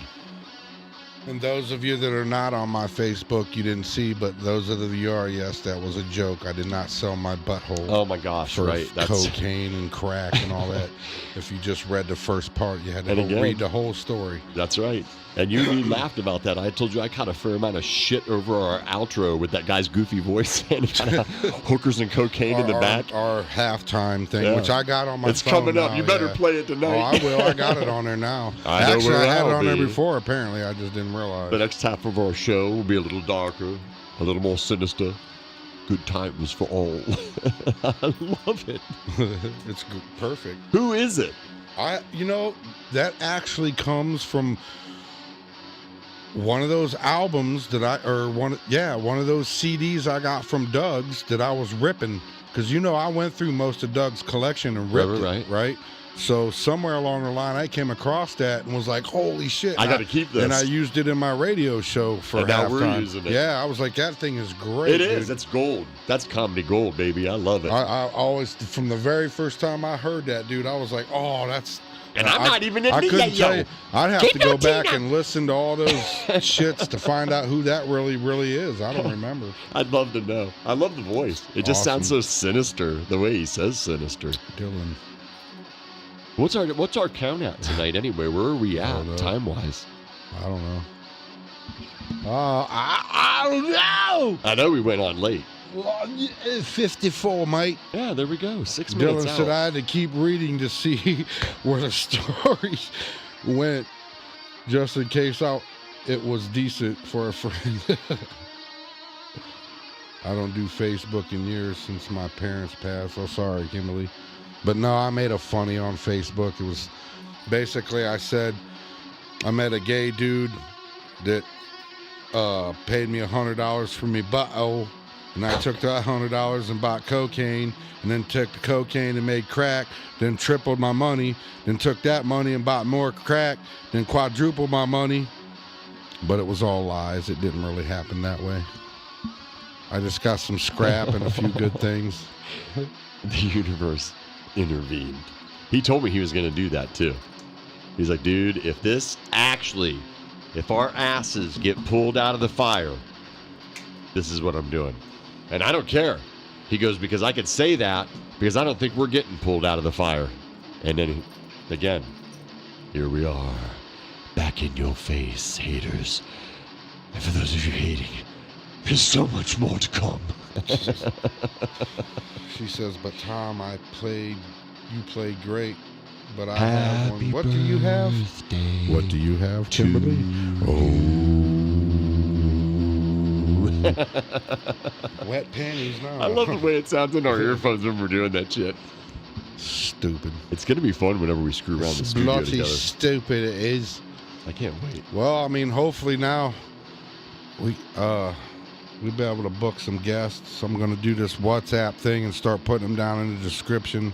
And those of you that are not on my Facebook, you didn't see, but those of you that are, yes, that was a joke. I did not sell my butthole. Oh my gosh, for right. cocaine and crack and all that. If you just read the first part, you had to read the whole story. That's right. And you laughed about that. I told you I caught a fair amount of shit over our outro with that guy's goofy voice and kind of hookers and cocaine in the back. Our halftime thing, which I got on my phone. It's coming up. Now, You better play it tonight. Oh, I will. I got it on there now. I know Actually, where I had I'll it on there be. before, apparently. I just didn't realize. The next half of our show will be a little darker, a little more sinister. Good times for all. I love it. It's perfect. Who is it? That actually comes from one of those albums that one of those CDs I got from Doug's that I was ripping. Because, I went through most of Doug's collection and ripped it, right? So somewhere along the line, I came across that and was like, holy shit. I got to keep this. And I used it in my radio show for and now we're halftime. using it. Yeah, I was like, that thing is great. It is. It's gold. That's comedy gold, baby. I love it. I always, from the very first time I heard that, dude, I was like, oh, that's... And I'm not even in I the couldn't tell you. I'd have to go back Tina. and listen to all those shits to find out who that really is. I don't remember. I'd love to know. I love the voice. It just sounds so sinister, the way he says sinister. Dylan. What's our count at tonight anyway? Where are we at time-wise? I don't know. I don't know. I know we went on late. 54, mate. Yeah, there we go. 6 minutes Dylan out. said I had to keep reading to see where the stories went, just in case it was decent for a friend. I don't do Facebook in years since my parents passed. Oh, sorry, Kimberly. But no, I made a funny on Facebook. It was basically, I said, I met a gay dude that paid me $100 for me butthole. And I took that $100 and bought cocaine, and then took the cocaine and made crack, then tripled my money, then took that money and bought more crack, then quadrupled my money. But it was all lies. It didn't really happen that way. I just got some scrap and a few good things. The universe intervened. He told me he was going to do that too. He's like, dude, if our asses get pulled out of the fire, this is what I'm doing. And I don't care. He goes, because I could say that because I don't think we're getting pulled out of the fire. And then, again, here we are, back in your face, haters. And for those of you hating, there's so much more to come. She says, but Tom, you played great, but I have one. What do you have? What do you have, Kimberly? Wet panties now. I love the way it sounds in our earphones when we're doing that shit. Stupid. It's going to be fun whenever we screw around the studio Bloody together. stupid it is. I can't wait. Well, I mean, hopefully now we'll be able to book some guests. I'm going to do this WhatsApp thing and start putting them down in the description.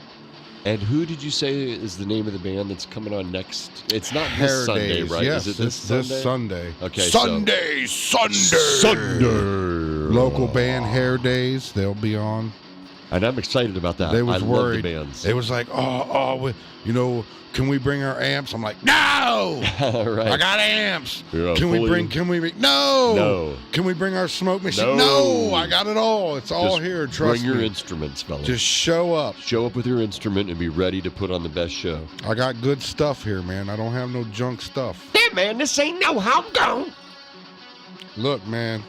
And who did you say is the name of the band that's coming on next? It's not this Hair Sunday, Days. right? Yes, is it this Sunday? Okay, Sunday. Sunday. Local band Hair Days. They'll be on. And I'm excited about that. They was I worried. love the bands. It was like, can we bring our amps? I'm like, no. Right. I got amps. Yeah, Can we bring? No. Can we bring our smoke machine? No. I got it all. It's all here. Trust me. Bring your instruments, fellas. Just show up. Show up with your instrument and be ready to put on the best show. I got good stuff here, man. I don't have no junk stuff. Yeah, man, this ain't no homegrown. Look, man,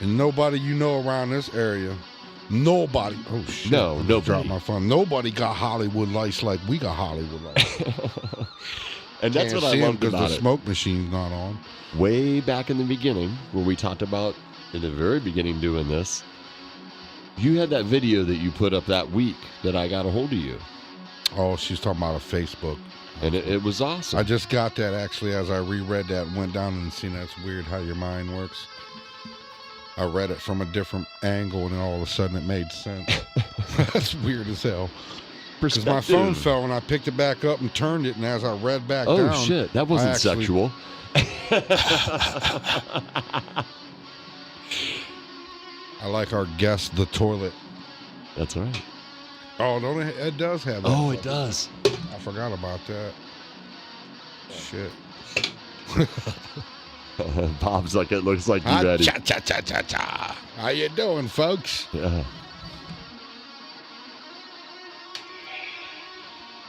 and nobody you know around this area, nobody. Oh shit! No, nobody. Dropped my phone. Nobody got Hollywood lights like we got Hollywood lights. And that's Can't what I see 'em loved about 'cause the it. smoke machine's not on. Way back in the beginning, when we talked about in the very beginning doing this, you had that video that you put up that week that I got a hold of you. Oh, she's talking about a Facebook. And it was awesome. I just got that actually as I reread that and went down and seen that's weird how your mind works. I read it from a different angle and then all of a sudden it made sense. That's weird as hell. Because my phone fell and I picked it back up and turned it, and as I read back down... Oh, shit. That wasn't sexual. I like our guest, the toilet. That's right. Oh, don't it does have that. Oh, it does. I forgot about that. Shit. Bob's like, it looks like you're ready. Cha-cha-cha-cha-cha. How you doing, folks? Yeah.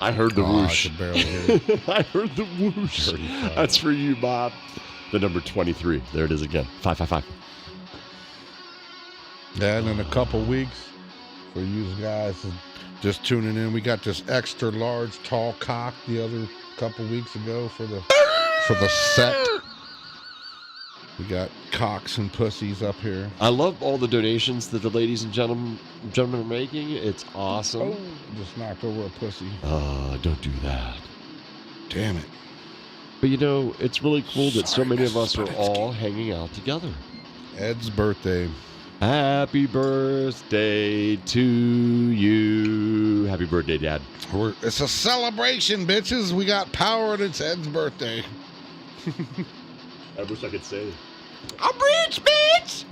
I heard the whoosh. I could barely hear it. I heard the whoosh. 35. That's for you, Bob. The number 23. There it is again. 555. Yeah, and in a couple weeks, for you guys just tuning in, we got this extra large tall cock the other couple weeks ago for the set. We got cocks and pussies up here. I love all the donations that the ladies and gentlemen are making. It's awesome. Oh, just knocked over a pussy. Don't do that. Damn it. But you know, it's really cool that so Sorry, many of Mrs. us are Spinitsky. all hanging out together. Ed's birthday. Happy birthday to you. Happy birthday, Dad. It's a celebration, bitches. We got power and it's Ed's birthday. I wish I could say it. I'm rich, bitch!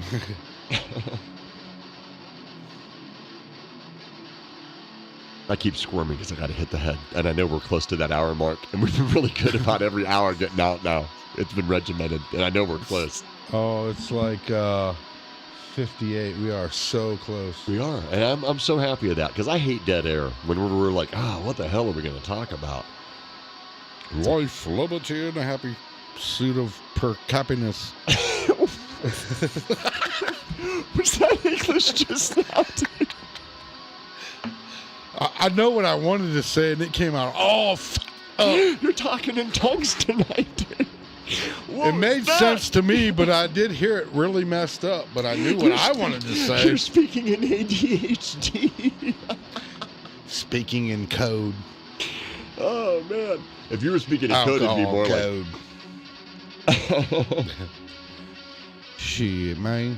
I keep squirming because I got to hit the head. And I know we're close to that hour mark. And we've been really good about every hour getting out now. It's been regimented. And I know we're close. Oh, it's like 58. We are so close. We are. And I'm so happy with that because I hate dead air. When we're like, what the hell are we going to talk about? Life, liberty, and a happy suit of happiness. Was that English just now? I know what I wanted to say, and it came out all You're talking in tongues tonight, dude. It made sense to me, but I did hear it really messed up. But I knew what I wanted to say. You're speaking in ADHD. Speaking in code. Oh, man. If you were speaking in code, it'd be more code. Shit, man.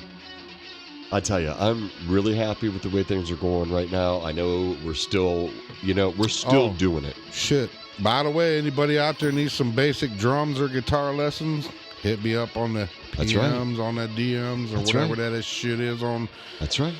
I tell you, I'm really happy with the way things are going right now. I know we're still, doing it. Shit. By the way, anybody out there needs some basic drums or guitar lessons, hit me up on the PMs, on that DMs, or whatever that shit is on. That's right.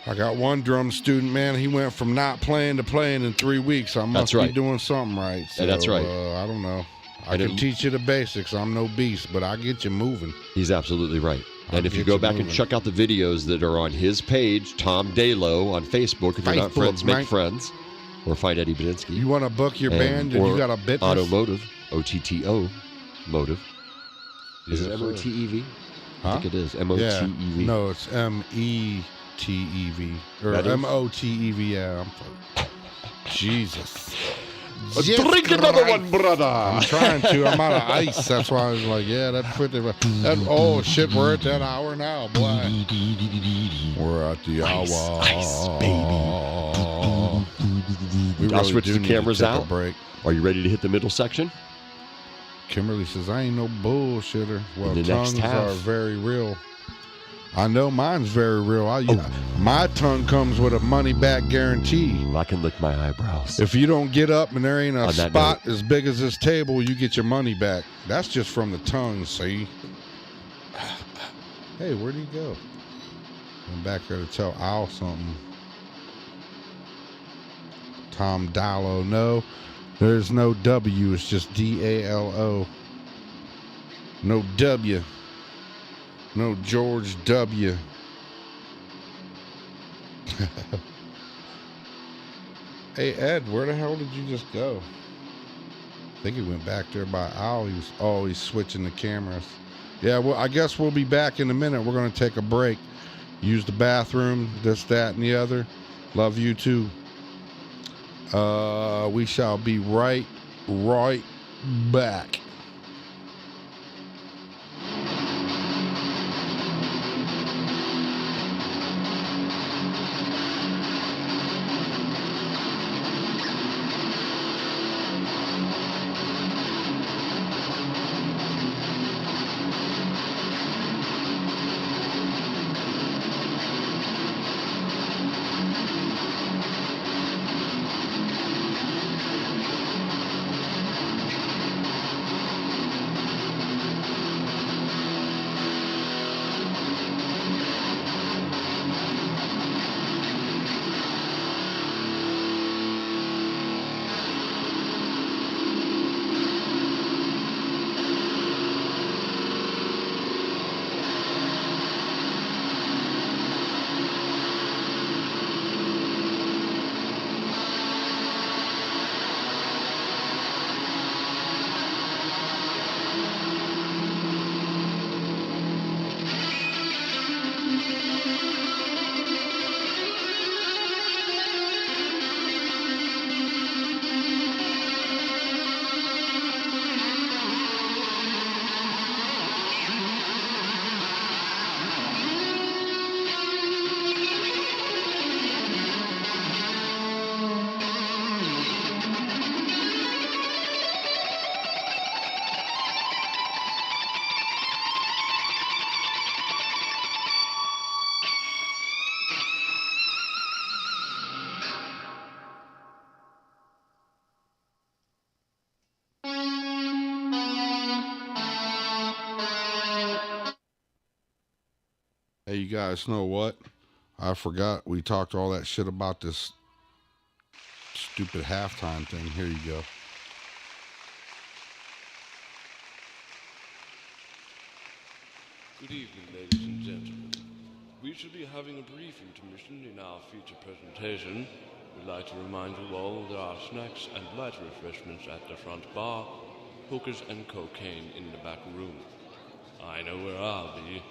I got one drum student, man. He went from not playing to playing in 3 weeks. I must be doing something right. So, that's right. I don't know. I can teach you the basics. I'm no beast, but I get you moving. He's absolutely right. And if you go back and check out the videos that are on his page, Tom Dalo on Facebook, if you're not friends, make friends. Or find Eddie Bedinsky. You want to book your band and you got a bit? Automotive, OTTO, Motive. Is it MOTEV? I think it is. MOTEV. No, it's METEV. Or MOTEV, yeah. Jesus. Drink another one, brother. I'm trying to. I'm out of ice. That's why I was like, yeah, that's pretty. Oh, shit, we're at that hour now, boy. We're at the hour. Ice, baby. I'll switch the cameras out. Break. Are you ready to hit the middle section? Kimberly says, I ain't no bullshitter. Well, the tongues next half are very real. I know mine's very real. My tongue comes with a money-back guarantee. I can lick my eyebrows. If you don't get up and there ain't a spot as big as this table, you get your money back. That's just from the tongue, see? Hey, where'd he go? I'm back there to tell Al something. Tom Dalo. No, there's no W. It's just D-A-L-O. No W. No George W. Hey, Ed, where the hell did you just go? I think he went back there by Al. He's switching the cameras. Yeah, well, I guess we'll be back in a minute. We're going to take a break. Use the bathroom, this, that, and the other. Love you, too. We shall be right back. Hey, you guys know what? I forgot we talked all that shit about this stupid halftime thing. Here you go. Good evening, ladies and gentlemen. We shall be having a brief intermission in our feature presentation. We'd like to remind you all there are snacks and light refreshments at the front bar, hookers and cocaine in the back room. I know where I'll be.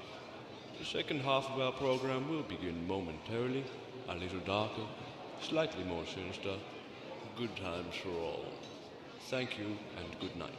The second half of our program will begin momentarily, a little darker, slightly more sinister. Good times for all. Thank you and good night.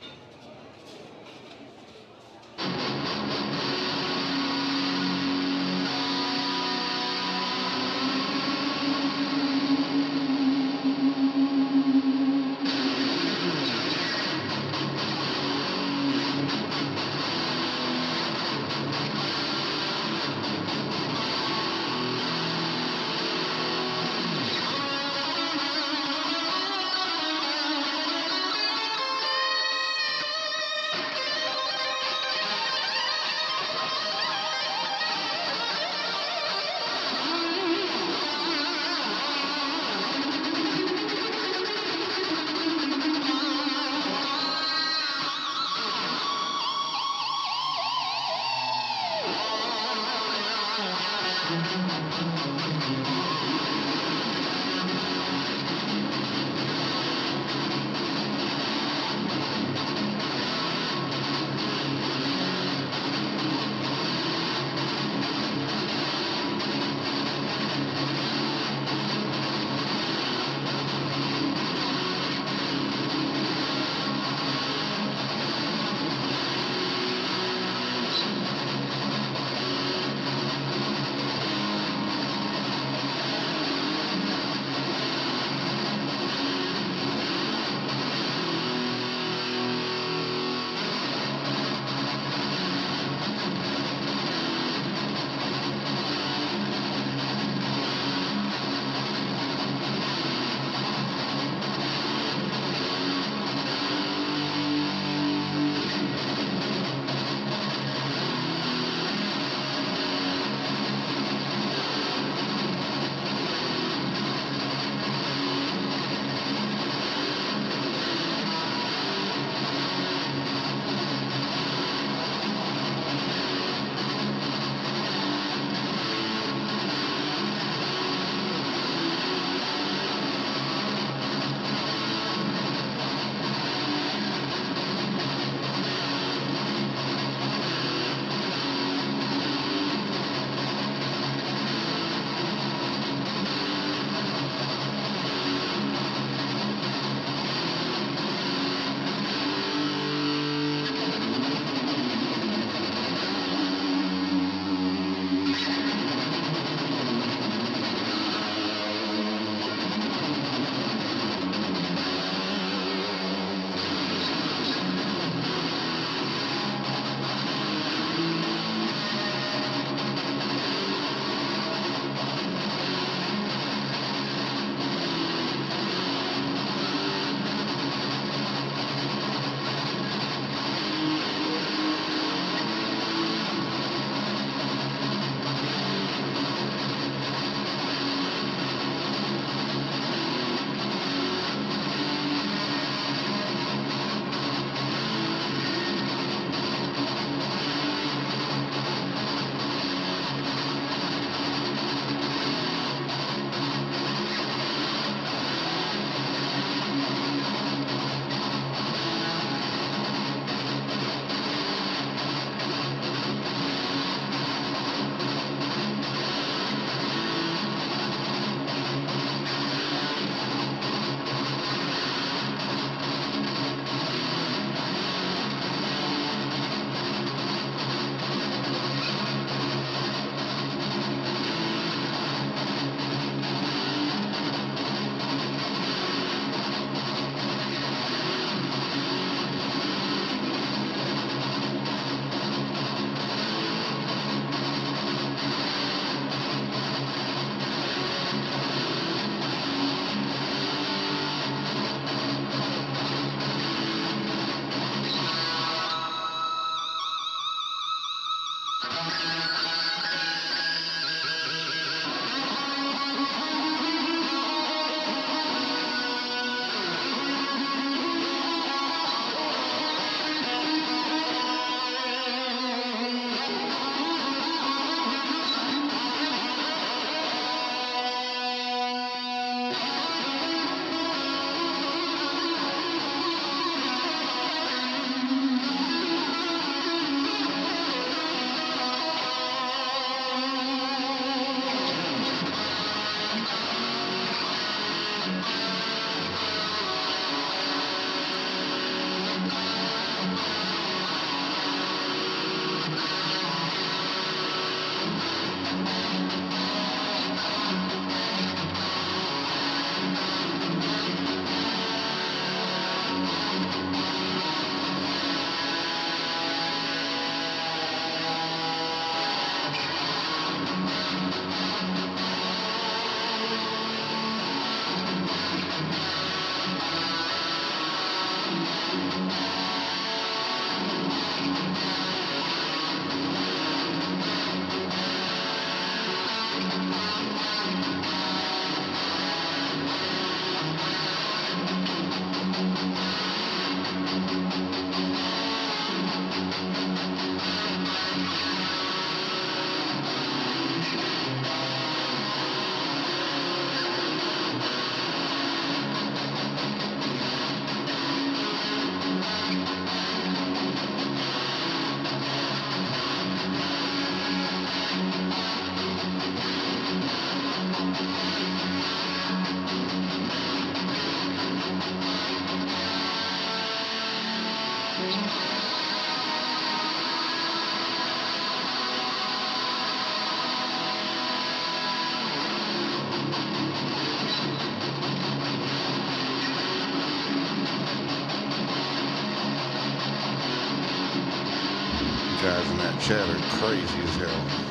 Guys in that chat are crazy as hell.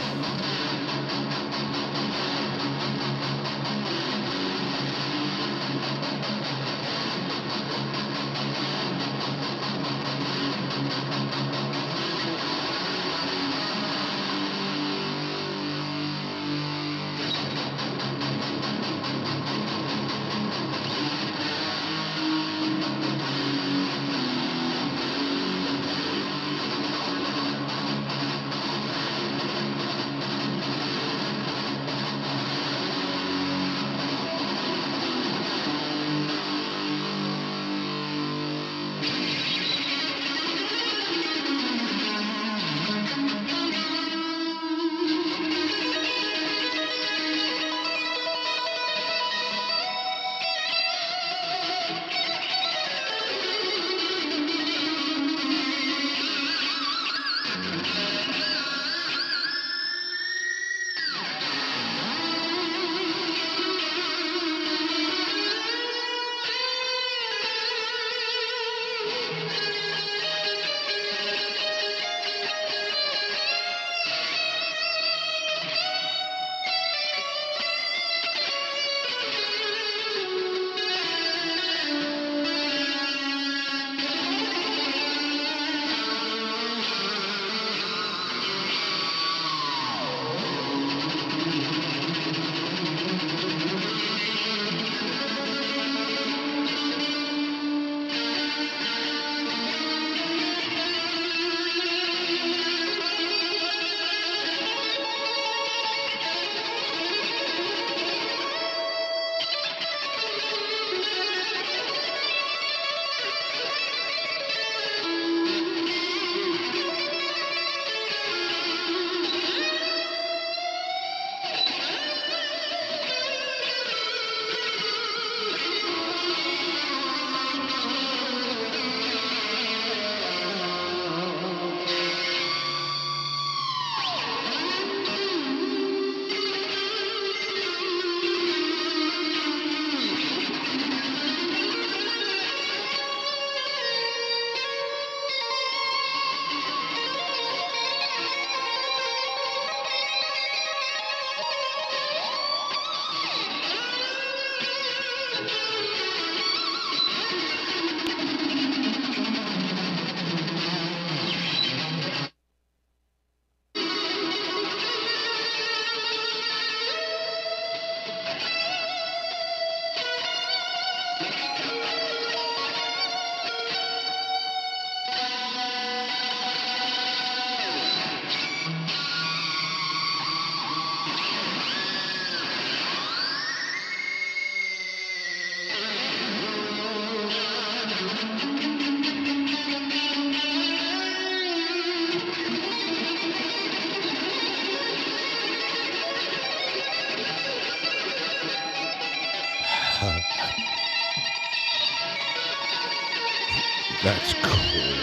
That's cool.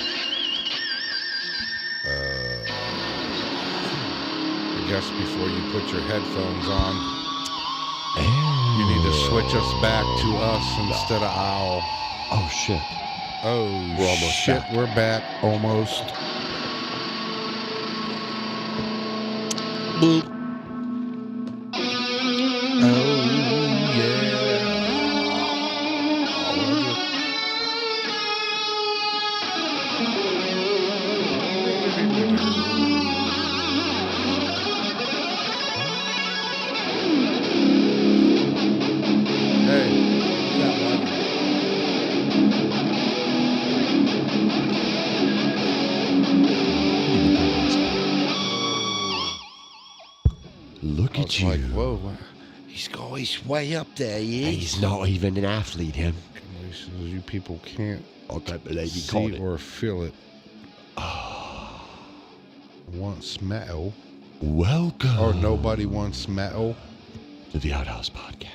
I guess before you put your headphones on, you need to switch us back to us instead of owl. Oh, shit. Oh, We're almost shit. back. We're back. Almost. Boop. Oh, yeah. Look at you. Like, whoa, he's way up there. He's not even an athlete, him. You people can't I can't believe he called see it. or feel it. Wants metal. Welcome. Or nobody wants metal. To the Outhouse Podcast,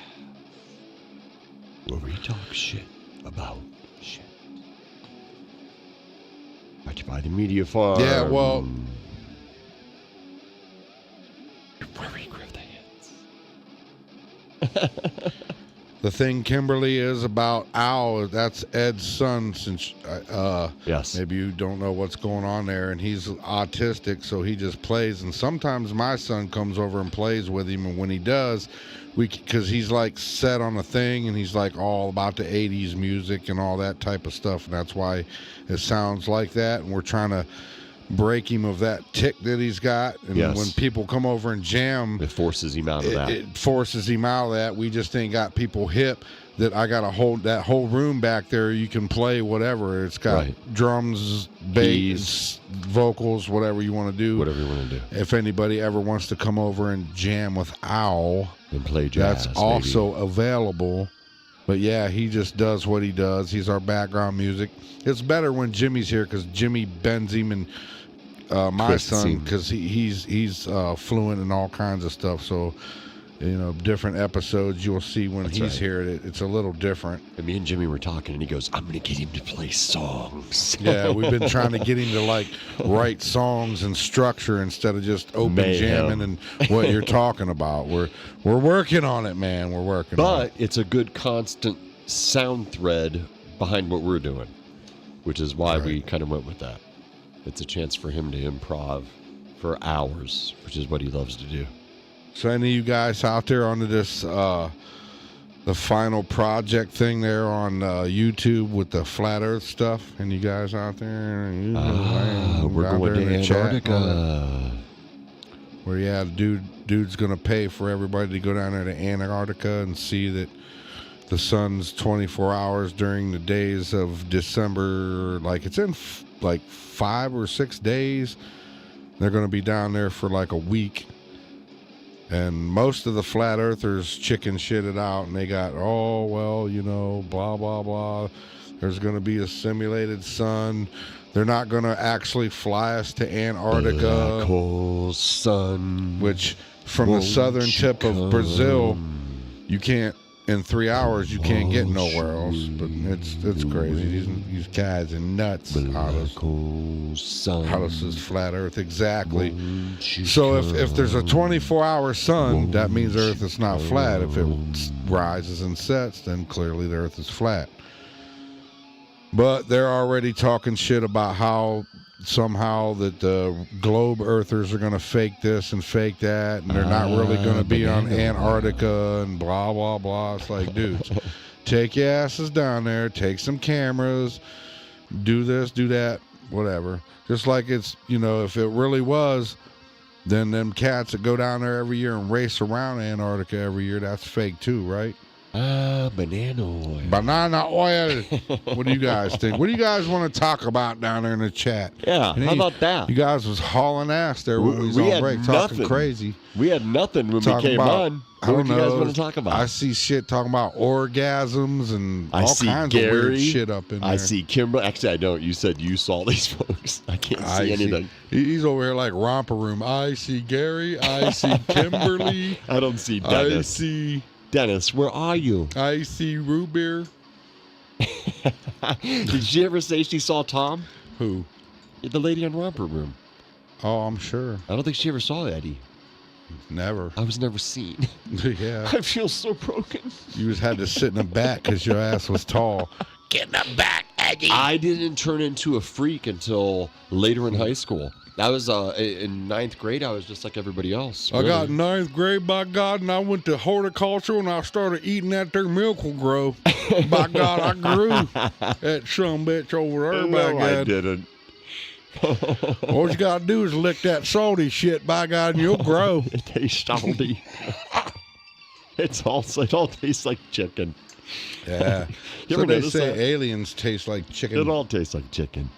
where we talk shit about shit. Brought to you by the Media Farm. Yeah, well, where we grill the hits. the thing, Kimberly, is about Al. That's Ed's son. Since Yes. maybe you don't know what's going on there, and he's autistic, so he just plays. And sometimes my son comes over and plays with him, and when he does, because he's like set on a thing, and he's like all about the 80s music and all that type of stuff, and that's why it sounds like that. And we're trying to break him of that tick that he's got. And Yes. when people come over and jam, It forces him out of that. it forces him out of that. We just ain't got people hip that I got to hold that whole room back there. You can play whatever. It's got Right. drums, bass, vocals, whatever you want to do. Whatever you want to do. If anybody ever wants to come over and jam with Owl, And play jazz. that's also available. But yeah, he just does what he does. He's our background music. It's better when Jimmy's here because Jimmy bends him, and my Twists son, him. because he's fluent in all kinds of stuff. So, different episodes you'll see when That's he's right. here. It's a little different. And me and Jimmy were talking, and he goes, "I'm going to get him to play songs." Yeah, we've been trying to get him to write songs and structure instead of just open Mayhem. jamming and what you're talking about. We're working on it, man. We're working on it. But it's a good constant sound thread behind what we're doing, which is why we Right. kind of went with that. It's a chance for him to improv for hours, which is what he loves to do. So any of you guys out there on this the final project thing there on YouTube with the flat Earth stuff? Any of you guys out there? We're Out going there to in the chat and all that? Antarctica. Where dude's gonna pay for everybody to go down there to Antarctica and see that the sun's 24 hours during the days of December. Like it's in 5 or 6 days. They're gonna be down there for like a week. And most of the flat earthers chicken shitted out, and they got, blah, blah, blah. There's going to be a simulated sun. They're not going to actually fly us to Antarctica, Black hole sun. which from the won't southern you tip of Brazil, come? you can't, in 3 hours, you can't get nowhere else. But it's crazy. These guys are nuts. Black hole sun. Holdays is flat earth, exactly. Won't you So if there's a come? 24-hour sun, that means the Earth is not flat. If it rises and sets, then clearly the Earth is flat. But they're already talking shit about how somehow that the globe earthers are going to fake this and fake that, and they're not really going to be on Antarctica and blah, blah, blah. It's like, dudes, take your asses down there, take some cameras, do this, do that, whatever. Just like it's, if it really was, then them cats that go down there every year and race around Antarctica every year, that's fake too, right? Banana oil. Banana oil. What do you guys think? What do you guys want to talk about down there in the chat? Yeah, And how about that? You guys was hauling ass there when we was We on had break, talking nothing. crazy. We had nothing when we Talking came about, on. I What don't do you guys know. want to talk about? I see shit talking about orgasms and I all see kinds of weird Gary. shit up in there. I see Kimberly. Actually, I don't. You said you saw these folks. I can't see anything. He's over here like romper room. I see Gary. I see Kimberly. I don't see I Dennis. see Dennis, where are you? root beer. Did she ever say she saw Tom? Who? The lady in Romper Room. Oh, I'm sure. I don't think she ever saw Eddie. Never. I was never seen. Yeah. I feel so broken. You just had to sit in the back because your ass was tall. Get in the back, Eddie. I didn't turn into a freak until later in high school. I was in 9th grade. I was just like everybody else. I got 9th grade, by God, and I went to horticulture, and I started eating that there Miracle Grow. By God, I grew that son bitch over there, by God. I didn't. All you gotta do is lick that salty shit, by God, and you'll grow. It tastes salty. It all tastes like chicken. Yeah. You So ever they notice say that? aliens taste like chicken. It all tastes like chicken.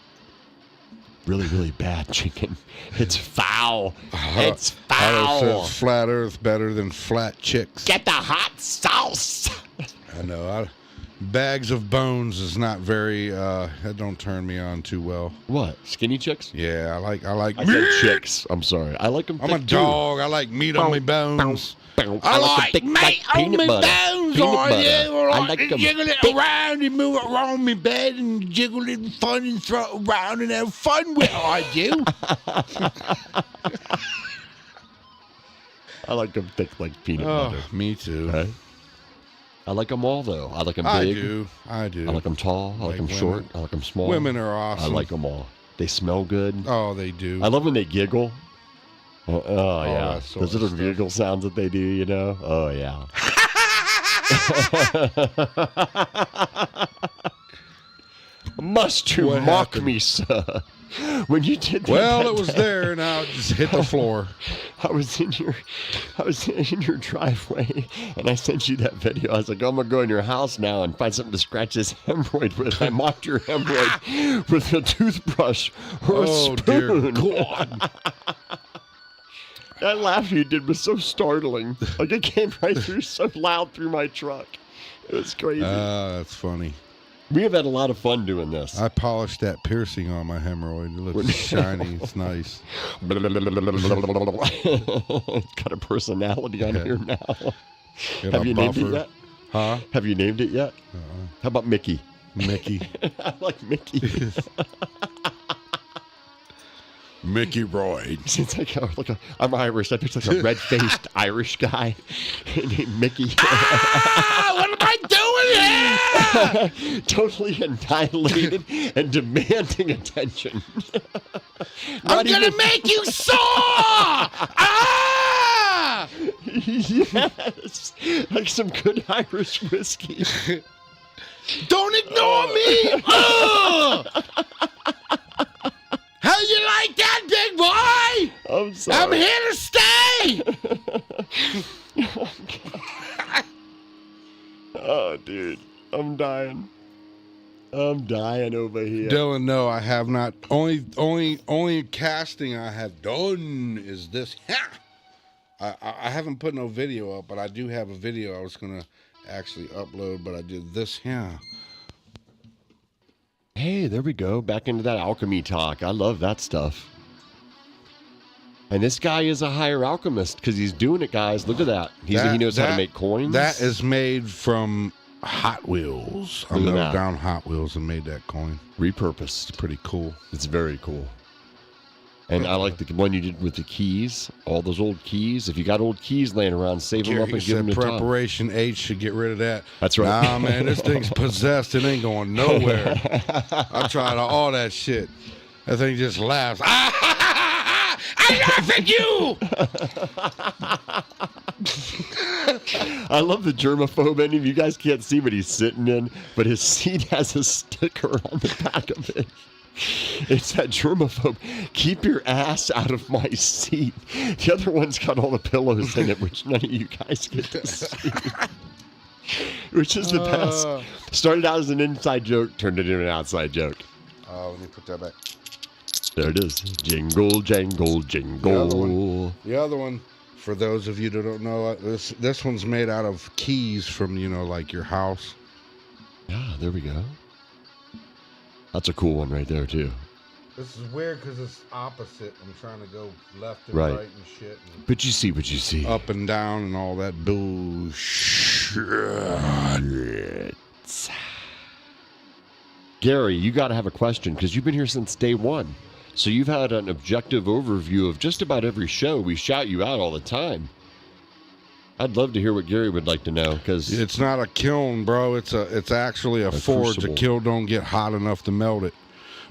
Really, really bad chicken. It's foul. It's foul. Says flat Earth better than flat chicks. Get the hot sauce. I know. Bags of bones is not very. That don't turn me on too well. What? Skinny chicks? Yeah, I like I meat. said chicks. I'm sorry. I like them. I'm a dog. I like meat on my bones. I like meat on my bones. I like them jiggle it around and move it around my bed and jiggle it and fun and throw it around and have fun with it. I do. I like them thick like peanut butter. Me too. Right? I like them all, though. I like them I big. do. I like them tall. I like them short. I like them small. Women are awesome. I like them all. They smell good. Oh, they do. I love when they giggle. Oh yeah. that sort Those of little stuff. giggle sounds that they do, you know? Oh, yeah. Must you What mock happened? me, sir? When you did that. Well, it was there. Now it just hit the floor. I was in your driveway, and I sent you that video. I was like, I'm gonna go in your house now and find something to scratch this hemorrhoid with. I mocked your hemorrhoid with a toothbrush or a Oh, dear spoon. God. That laugh you did was so startling. Like it came right through so loud through my truck. It was crazy. That's funny. We have had a lot of fun doing this. I polished that piercing on my hemorrhoid. It looks shiny. It's nice. It's got a personality on here now. Get Have a you named it buffer. yet? Huh? Have you named it yet? How about Mickey? Mickey. I like Mickey. Mickey Royd. It's like I'm Irish. I picture like a red-faced Irish guy named Mickey. What am I doing here? Totally annihilated and demanding attention. I'm going to make you sore! Ah! Yes, like some good Irish whiskey. Don't ignore me! How you like that, big boy? I'm sorry. I'm here to stay! Oh, dude. I'm dying. I'm dying over here. Dylan, no, I have not. Only casting I have done is this. I haven't put no video up, but I do have a video I was going to actually upload, but I did this here. Hey, there we go. Back into that alchemy talk. I love that stuff. And this guy is a higher alchemist because he's doing it, guys. Look at that. He knows how to make coins. That is made from Hot Wheels. I Look at melted that. down Hot Wheels and made that coin. Repurposed. It's pretty cool. It's very cool. And I like the one you did with the keys, all those old keys. If you got old keys laying around, save them up Gary and give them said to Tom. Preparation H should get rid of that. That's right. Nah, man, this thing's possessed. It ain't going nowhere. I tried all that shit. That thing just laughs. I laugh at you! I love the germaphobe ending. You guys can't see what he's sitting in, but his seat has a sticker on the back of it. It's that germaphobe. Keep your ass out of my seat. The other one's got all the pillows in it, which none of you guys get to see. Which is the best. Started out as an inside joke, turned it into an outside joke. Oh, let me put that back. There it is. Jingle, jangle, jingle. The other one, for those of you that don't know, this one's made out of keys from, like your house. Yeah, there we go. That's a cool one right there, too. This is weird because it's opposite. I'm trying to go left and Right. right and shit. And But you see what you see. up and down and all that bullshit. Gary, you got to have a question because you've been here since day one. So you've had an objective overview of just about every show. We shout you out all the time. I'd love to hear what Gary would like to know because it's not a kiln, bro. It's actually a forge. crucible. The kiln don't get hot enough to melt it.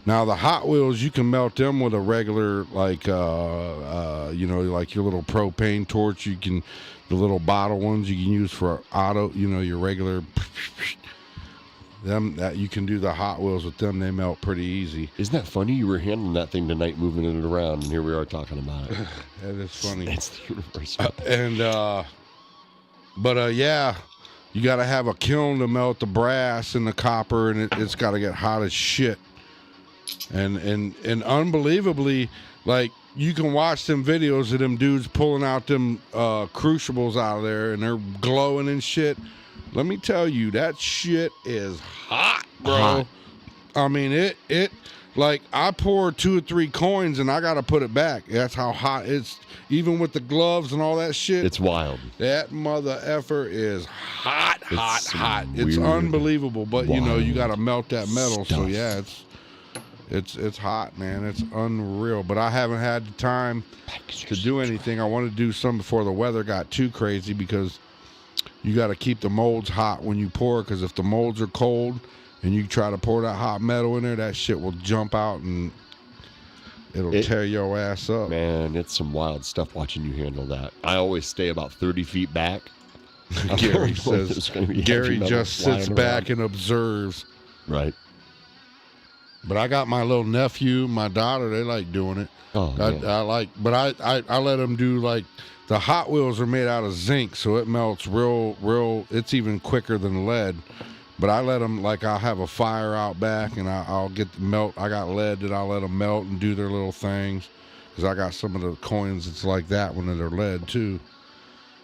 Now the Hot Wheels, you can melt them with a regular, like like your little propane torch. You can, the little bottle ones you can use for auto, your regular. Them that you can do the Hot Wheels with them. They melt pretty easy. Isn't that funny? You were handling that thing tonight, moving it around, and here we are talking about it. That is funny. It's the universe. Yeah, you got to have a kiln to melt the brass and the copper, and it's got to get hot as shit. And unbelievably, like, you can watch them videos of them dudes pulling out them crucibles out of there, and they're glowing and shit. Let me tell you, that shit is hot, bro. Hot. I mean, it like, I pour 2 or 3 coins and I got to put it back. That's how hot it's, even with the gloves and all that shit. It's wild. That mother effer is hot. It's weird, unbelievable, but you got to wild melt that metal. So stuff. yeah, it's hot, man. It's unreal. But I haven't had the time to do anything. I wanted to do some before the weather got too crazy because you got to keep the molds hot when you pour, because if the molds are cold and you try to pour that hot metal in there, that shit will jump out and it'll tear your ass up. Man, it's some wild stuff watching you handle that. I always stay about 30 feet back. Gary says, Gary just sits back and observes. Right. But I got my little nephew, my daughter, they like doing it. Oh, I let them do, like, the Hot Wheels are made out of zinc, so it melts real, it's even quicker than lead. But I let them, like, I'll have a fire out back, and I'll get the melt. I got lead that I'll let them melt and do their little things, because I got some of the coins that's like that when they're lead, too.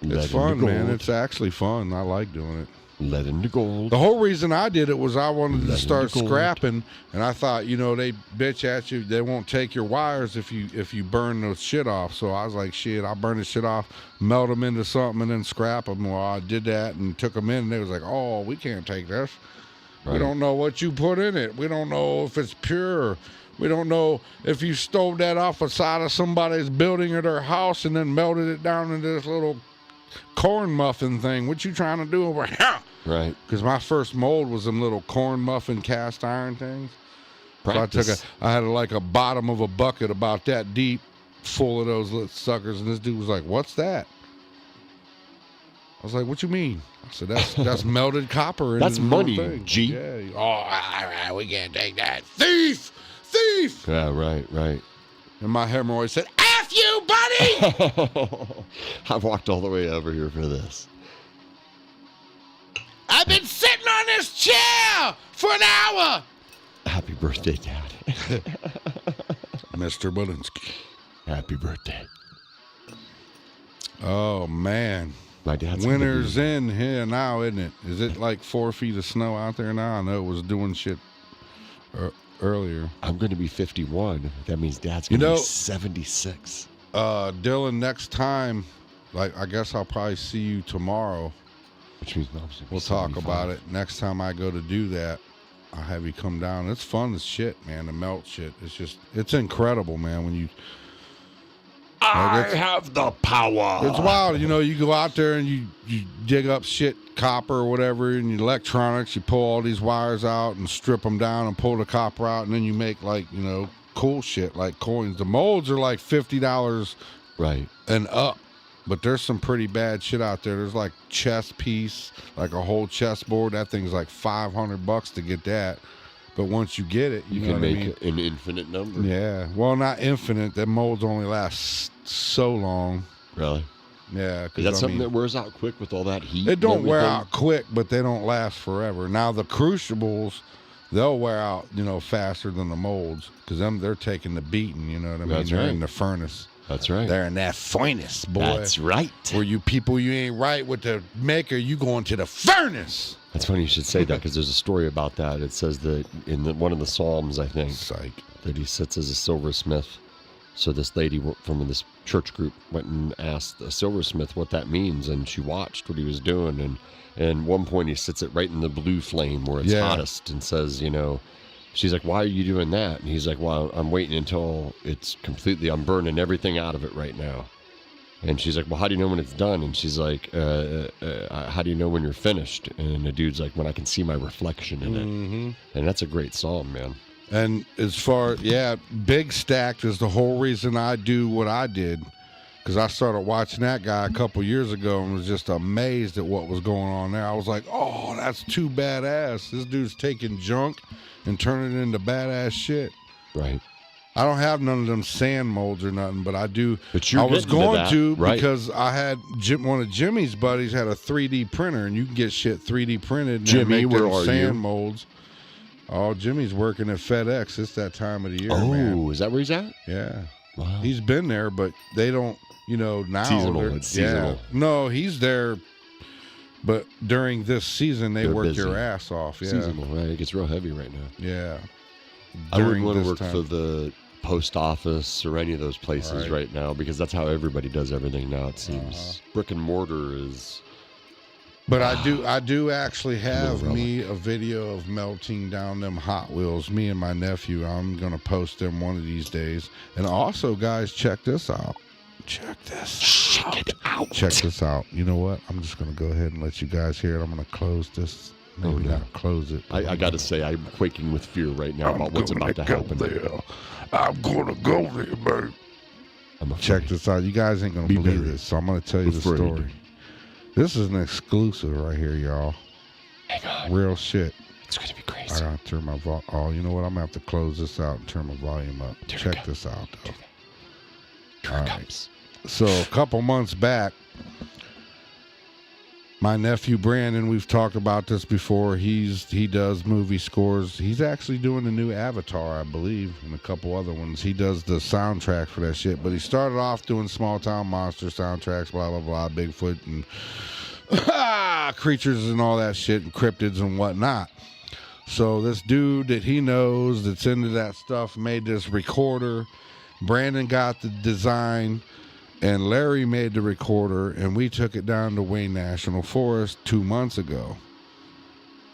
It's fun, man. It's actually fun. I like doing it. Lead into gold. The whole reason I did it was I wanted to start scrapping, and I thought, they bitch at you. They won't take your wires if you burn those shit off. So I was like, shit, I'll burn this shit off, melt them into something, and then scrap them. Well, I did that and took them in, and they was like, oh, we can't take this. Right. We don't know what you put in it. We don't know if it's pure. We don't know if you stole that off the side of somebody's building or their house and then melted it down into this little corn muffin thing. What you trying to do over here? Right. Because my first mold was them little corn muffin cast iron things. Practice. So I had like a bottom of a bucket about that deep full of those little suckers, and this dude was like, what's that? I was like, what you mean? I said, that's melted copper. That's money, G. Yeah. Oh, all right, we can't take that. Thief! Yeah, right. And my hemorrhoid said, F you, buddy! I walked all the way over here for this. I've been sitting on this chair for an hour. Happy birthday, Dad. Mr. Belinsky. Happy birthday. Oh, man. My dad's winter's in here now, isn't it? Is it like 4 feet of snow out there now? I know it was doing shit earlier. I'm going to be 51. That means Dad's going to be 76. Dylan, next time, like, I guess I'll probably see you tomorrow. Which means we'll talk about it. Next time I go to do that, I'll have you come down. It's fun as shit, man, to melt shit. It's incredible, man, when you... I have the power. It's wild, you go out there and you dig up shit, copper or whatever, and your electronics, you pull all these wires out and strip them down and pull the copper out, and then you make, like, cool shit like coins. The molds are like $50 right and up, but there's some pretty bad shit out there. There's like chess piece, like a whole chessboard. That thing's like $500 to get that. But once you get it, you can make an infinite number. Yeah. Well, not infinite. That molds only last so long. Really? Yeah. Is that something that wears out quick with all that heat? They don't wear out quick, but they don't last forever. Now, the crucibles, they'll wear out, faster than the molds, because they're taking the beating, you know what I mean? That's they're right. in the furnace. That's right. They're in that furnace, boy. That's right. Where you people, you ain't right with the maker, you going to the furnace. That's funny you should say that, because there's a story about that. It says that in one of the Psalms, I think, that he sits as a silversmith. So this lady from this church group went and asked a silversmith what that means, and she watched what he was doing. And at one point he sits it right in the blue flame where it's hottest and says, she's like, why are you doing that? And he's like, well, I'm waiting until I'm burning everything out of it right now. And she's like, well, how do you know when it's done? And she's like, how do you know when you're finished? And the dude's like, when I can see my reflection in it. And that's a great song, man. And as far, Big Stacked is the whole reason I do what I did. Because I started watching that guy a couple years ago and was just amazed at what was going on there. I was like, oh, that's too badass. This dude's taking junk and turning it into badass shit. Right. I don't have none of them sand molds or nothing, but I do. But you're I was going to right? Because I had one of Jimmy's buddies had a 3D printer, and you can get shit 3D printed. And Jimmy, make where them are sand you? molds. Oh, Jimmy's working at FedEx. It's that time of the year, Oh, man. is that where he's at? Yeah. Wow. He's been there, but they don't, now. Seasonal. It's seasonal. Yeah. No, he's there, but during this season, they They're work busy. your ass off. Yeah. Seasonal, right? It gets real heavy right now. Yeah. I wouldn't During want to this work time. for the post office or any of those places right now, because that's how everybody does everything now, it seems. Brick and mortar is... But I do actually have Little me a video of melting down them Hot Wheels. Me and my nephew. I'm gonna post them one of these days. And also, guys, check this out. Check this. Check it out. Check this out. You know what? I'm just gonna go ahead and let you guys hear it. I'm gonna close this. Maybe no. not close it. I got to say, I'm quaking with fear right now about what's about to happen. I'm gonna go there, man. Check this out. You guys ain't gonna believe this, so I'm gonna tell you the afraid. story. This is an exclusive right here, y'all. Hang on. Real shit. It's going to be I crazy. gotta turn my oh, you know what? I'm gonna have to close this out and turn my volume up. Here it Check comes. this out, though. Here All it right. comes. So a couple months back, my nephew Brandon, we've talked about this before. He does movie scores. He's actually doing the new Avatar, I believe, and a couple other ones. He does the soundtrack for that shit. But he started off doing Small Town Monster soundtracks, blah blah blah, Bigfoot and creatures and all that shit, and cryptids and whatnot. So this dude that he knows that's into that stuff made this recorder. Brandon got the design, and Larry made the recorder, and we took it down to Wayne National Forest 2 months ago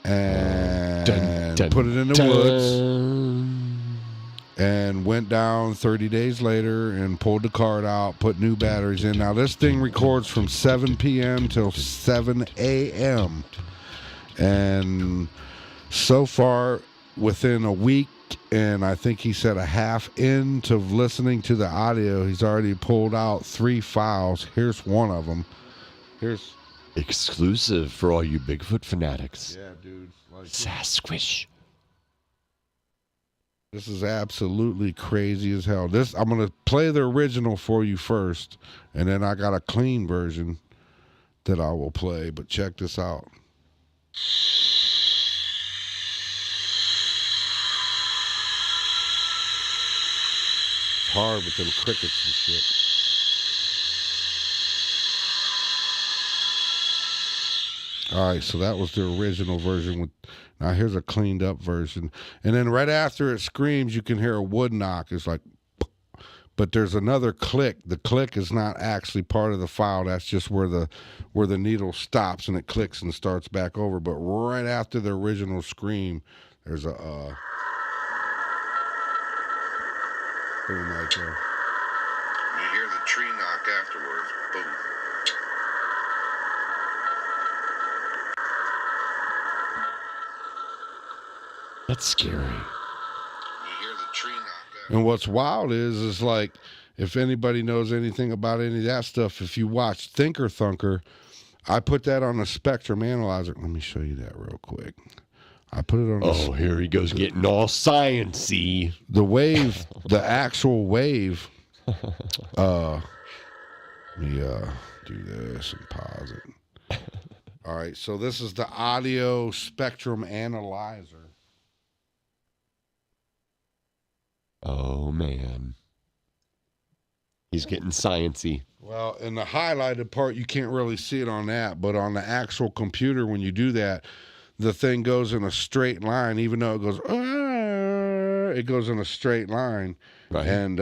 and put it in the woods and went down 30 days later and pulled the card out, put new batteries in. Now this thing records from 7 p.m. till 7 a.m. and so far within a week, and I think he said a half into listening to the audio, he's already pulled out 3 files. Here's one of them. Here's exclusive for all you Bigfoot fanatics. yeah, dude. Like, Sasquish. this is absolutely crazy as hell. I'm gonna play the original for you first, and then I got a clean version that I will play. But check this out. Hard with them crickets and shit. All right, so that was the original version. Now here's a cleaned up version, and then right after it screams, you can hear a wood knock. It's like, but there's another click. The click is not actually part of the file. That's just where the needle stops and it clicks and starts back over. But right after the original scream, there's a boom right there. You hear the tree knock afterwards. Boom. That's scary. You hear the tree knock afterwards. And what's wild is like, if anybody knows anything about any of that stuff, if you watch Thinker Thunker, I put that on a spectrum analyzer. Let me show you that real quick. I put it on Here he goes getting all science-y. the wave, the actual wave. Let me do this and pause it. All right, so this is the audio spectrum analyzer. Oh, man. He's getting science-y. Well, in the highlighted part, you can't really see it on that, but on the actual computer, when you do that, the thing goes in a straight line, even though it goes in a straight line. Right. And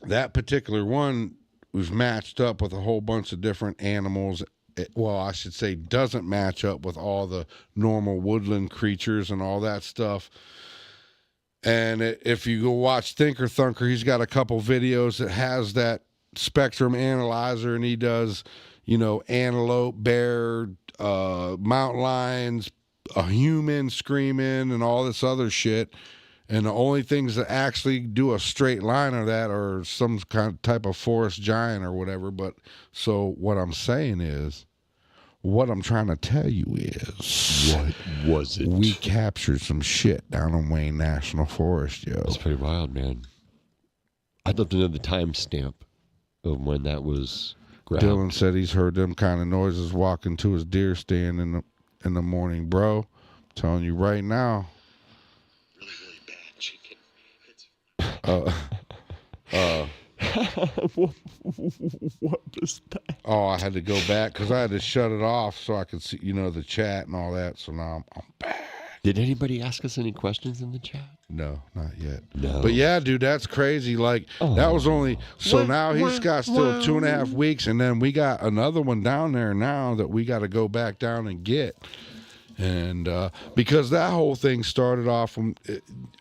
that particular one was matched up with a whole bunch of different animals well, I should say doesn't match up with all the normal woodland creatures and all that stuff. And if you go watch Thinker Thunker, he's got a couple videos that has that spectrum analyzer, and he does, antelope, bear, mountain lions, a human screaming, and all this other shit. And the only things that actually do a straight line of that are some kind of type of forest giant or whatever. But so what I'm saying is, what I'm trying to tell you is, What was it? we captured some shit down in Wayne National Forest, yo. That's pretty wild, man. I'd love to know the timestamp of when that was grabbed. Dylan said he's heard them kind of noises walking to his deer stand in the morning, bro. I'm telling you right now. Really, really bad chicken. What was that? Oh, I had to go back because I had to shut it off so I could see, the chat and all that. So now I'm back. Did anybody ask us any questions in the chat? No, not yet. No. But yeah, dude, that's crazy. Like, that was only, so now he's got still 2.5 weeks, and then we got another one down there now that we got to go back down and get. And because that whole thing started off from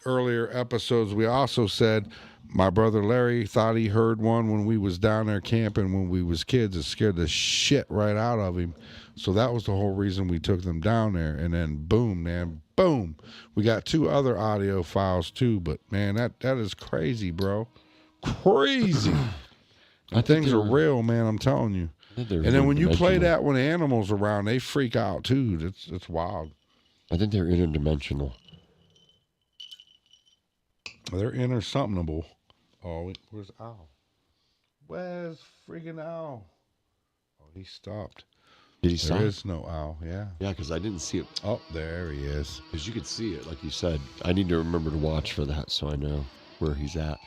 earlier episodes, we also said my brother Larry thought he heard one when we was down there camping when we was kids. It scared the shit right out of him. So that was the whole reason we took them down there. And then boom, man, boom. We got 2 other audio files too. But man, that is crazy, bro. Crazy. Things are real, man. I'm telling you. And then when you play that when animals around, they freak out too. It's wild. I think they're interdimensional. They're intersomnable. Oh, wait, where's Owl? Where's freaking Owl? Oh, he stopped. Did he stop? There is no Owl, yeah. Yeah, because I didn't see it. Oh, there he is. Because you could see it, like you said. I need to remember to watch for that so I know where he's at.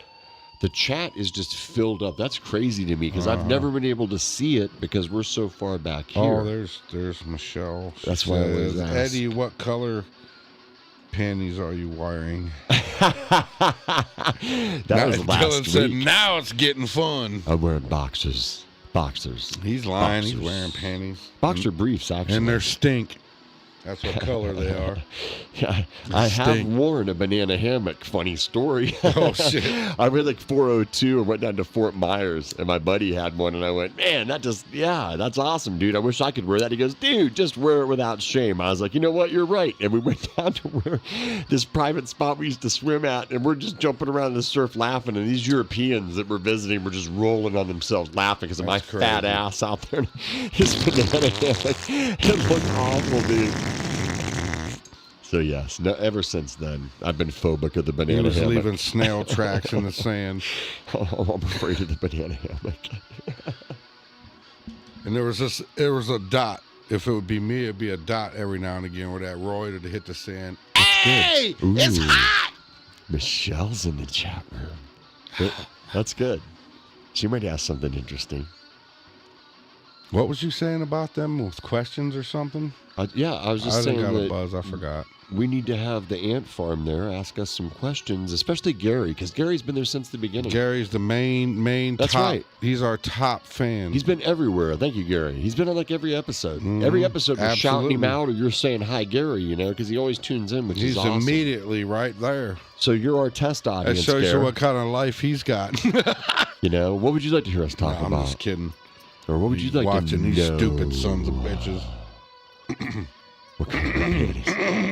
The chat is just filled up. That's crazy to me because I've never been able to see it because we're so far back here. Oh, there's Michelle. That's why I was asked. Eddie, what color panties are you wearing? That was last Dylan week. said, now it's getting fun. I'm wearing boxers. Boxers. He's lying. Boxers. He's wearing panties. Boxer briefs, actually. And they're stink. That's what color they are. Yeah, I have worn a banana hammock. Funny story. Oh, shit. I went like 402 and went down to Fort Myers, and my buddy had one, and I went, man, that's awesome, dude. I wish I could wear that. He goes, dude, just wear it without shame. I was like, you know what? You're right. And we went down to where this private spot we used to swim at, and we're just jumping around in the surf laughing, and these Europeans that were visiting were just rolling on themselves laughing because of my fat ass out there. His banana hammock. It looked awful, dude. So yes, ever since then, I've been phobic of the banana hammock. He was leaving snail tracks in the sand. Oh, I'm afraid of the banana hammock. And there was a dot. If it would be me, it'd be a dot every now and again where that Roy would hit the sand. Hey, it's hot! Michelle's in the chat room. That's good. She might ask something interesting. What was you saying about them with questions or something? I was just saying got that a buzz. I forgot. we need to have the ant farm there ask us some questions, especially Gary, because Gary's been there since the beginning. Gary's the main That's top. right. He's our top fan. He's been everywhere. Thank you, Gary. He's been on like every episode. Every episode we're shouting him out or you're saying, hi, Gary, because he always tunes in, which is awesome. He's immediately right there. So you're our test audience, That shows Gary. you what kind of life he's got. What would you like to hear us talk about? I'm just kidding. Or what would you like watching to know? these stupid sons of bitches. What kind of panties?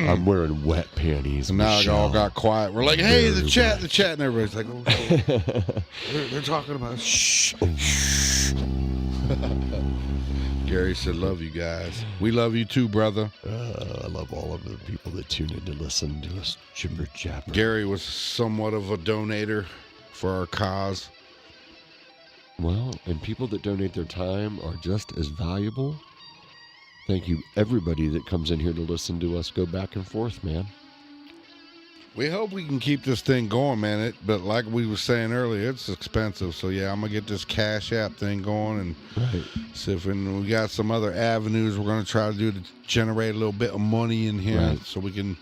I'm wearing wet panties. And now it all got quiet. We're like, hey, the chat, and everybody's like, oh, shit. they're talking about shh. Gary said, love you guys. We love you too, brother. I love all of the people that tune in to listen to us jibber jabber. Gary was somewhat of a donator for our cause. Well, and people that donate their time are just as valuable. Thank you, everybody that comes in here to listen to us go back and forth, man. We hope we can keep this thing going, man. But like we were saying earlier, it's expensive. So, yeah, I'm going to get this Cash App thing going and see if we got some other avenues we're going to try to do to generate a little bit of money in here so we can...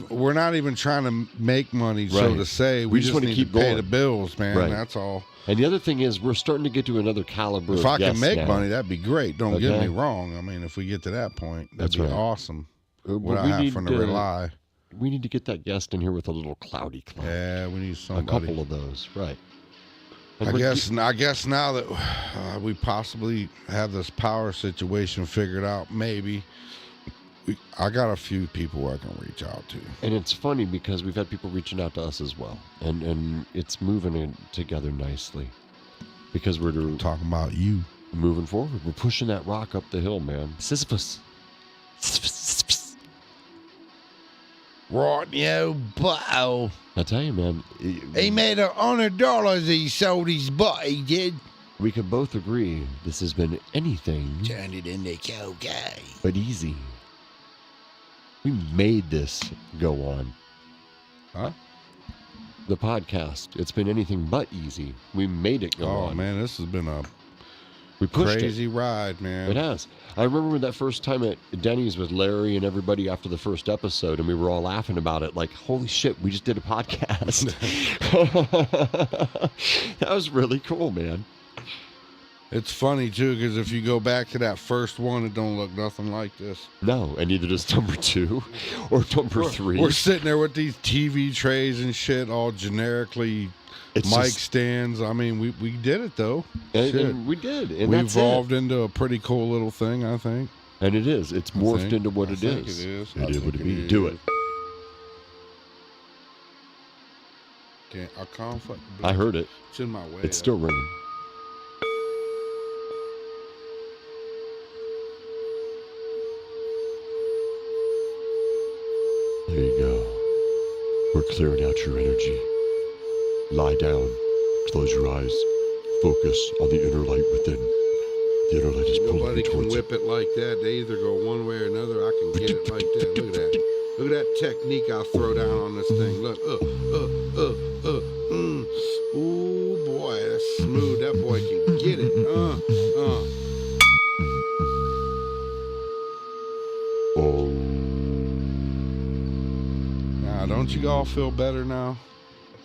we're not even trying to make money, so to say. We just want to keep pay the bills, man. That's all. And the other thing is, we're starting to get to another caliber If of I can guests make now. money, that'd be great. Don't get Okay. me wrong. I mean, if we get to that point, that'd That's be right. awesome. But Without we having to rely. We need to get that guest in here with a little cloudy cloud. Yeah, we need A somebody. couple of those, right? And I with guess now that we possibly have this power situation figured out, maybe I got a few people I can reach out to. And it's funny because we've had people reaching out to us as well, and it's moving it together nicely because we're Talking about you. moving forward. We're pushing that rock up the hill, man. Sisyphus. Sisyphus. Right, yo, butthole. I tell you, man. He made $100. He sold his butt. He did. We could both agree this has been anything Turned it into cocaine. but easy. We made this go on. Huh? The podcast. It's been anything but easy. We made it go Oh on. man, this has been a We pushed crazy ride, man. It has. I remember when that first time at Denny's with Larry and everybody after the first episode, and we were all laughing about it, like, holy shit, we just did a podcast. That was really cool, man. It's funny too, because if you go back to that first one, it don't look nothing like this. No, and neither does number 2 or number 3. We're sitting there with these TV trays and shit, all generically It's mic just- stands. I mean, we did it though. and Shit. we did, and We that's evolved it. into a pretty cool little thing, I think. And it is. It's I morphed think. into what I it think is. It is. It I is think what it it be. is. Do it. Can't. I conflict. I heard it. It's in my way. It's still ringing. There you go. We're clearing out your energy. Lie down. Close your eyes. Focus on the inner light within. The inner light is pulling Nobody you can towards whip it like that. They either go one way or another. I can get it like that. Look at that. Look at that technique I'll throw down on this thing. Look. Ooh, boy, that's smooth. That boy can get it. Oh. Now, don't you all feel better now?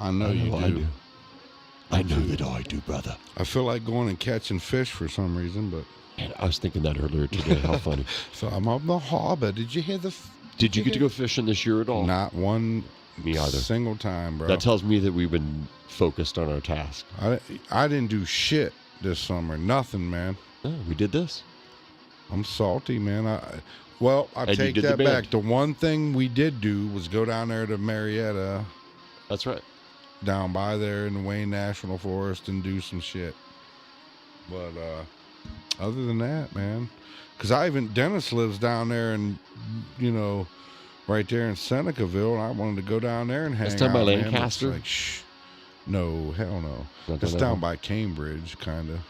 I know you do. I do. I know that I do, brother. I feel like going and catching fish for some reason, but Man, I was thinking that earlier today. How funny. so I'm on the harbor. Did you hear the? Did you get to go fishing this year at all? Not one Me either. single time, bro. That tells me that we've been focused on our task. I didn't do shit this summer. Nothing, man. Oh, we did this. I'm salty, man. I And you take did the that band. back. The one thing we did do was go down there to Marietta, That's right. down by there in the Wayne National Forest, and do some shit. But other than that, man, because Dennis lives down there, and right there in Senecaville, and I wanted to go down there and hang That's down out. by man, but it's Lancaster? like, shh, no, hell no. Not It's that down one. by Cambridge, kind of.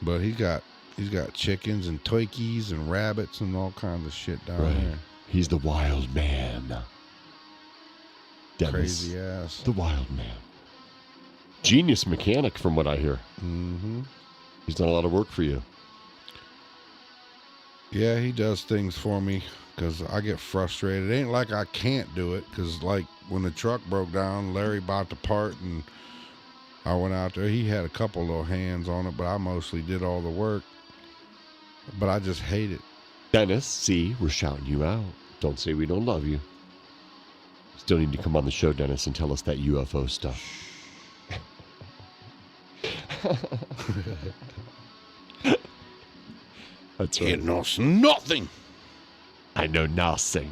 But he's got chickens and turkeys and rabbits and all kinds of shit down Right. there. He's the wild man. Dennis, Crazy ass. the wild man. Genius mechanic, from what I hear. Mm-hmm. He's done a lot of work for you. Yeah, he does things for me because I get frustrated. It ain't like I can't do it because, like, when the truck broke down, Larry bought the part and I went out there. He had a couple little hands on it, but I mostly did all the work. But I just hate it. Dennis, see, we're shouting you out. Don't say we don't love you. Still need to come on the show, Dennis, and tell us that UFO stuff. That's right. He knows nothing. I know nothing.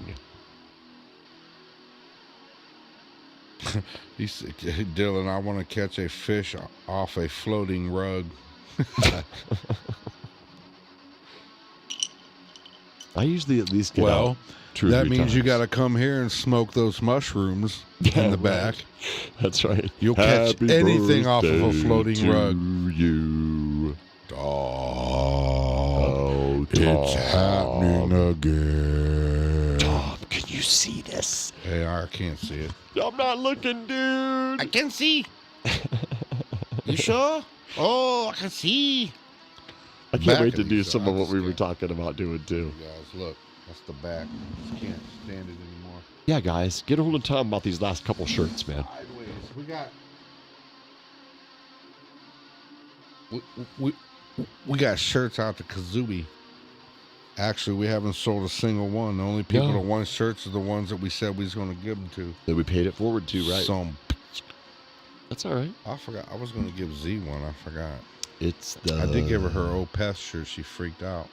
He said, Dylan, I want to catch a fish off a floating rug. I usually at least get Well, out 2 or that 3 means you times. got to come here and smoke those mushrooms Yeah, in the right. back. That's right. You'll catch Happy anything off of a birthday floating to rug. You. Oh, it's Tom. happening again. Tom, can you see this? Hey, I can't see it. I'm not looking, dude. I can see. You sure? Oh, I can see. I can't Back wait of to do these some of what eyes, we were yeah. talking about doing too. Guys, look. That's the back. Just can't stand it anymore. Yeah, guys, get a hold of Tom about these last couple shirts, man. Sideways. We got we got shirts out to Kazubi. Actually, we haven't sold a single one. The only people that want shirts are the ones that we said we was going to give them to. That we paid it forward to, right? That's all right. I forgot. I was going to give Z one. I forgot. I did give her Opeth shirt. She freaked out.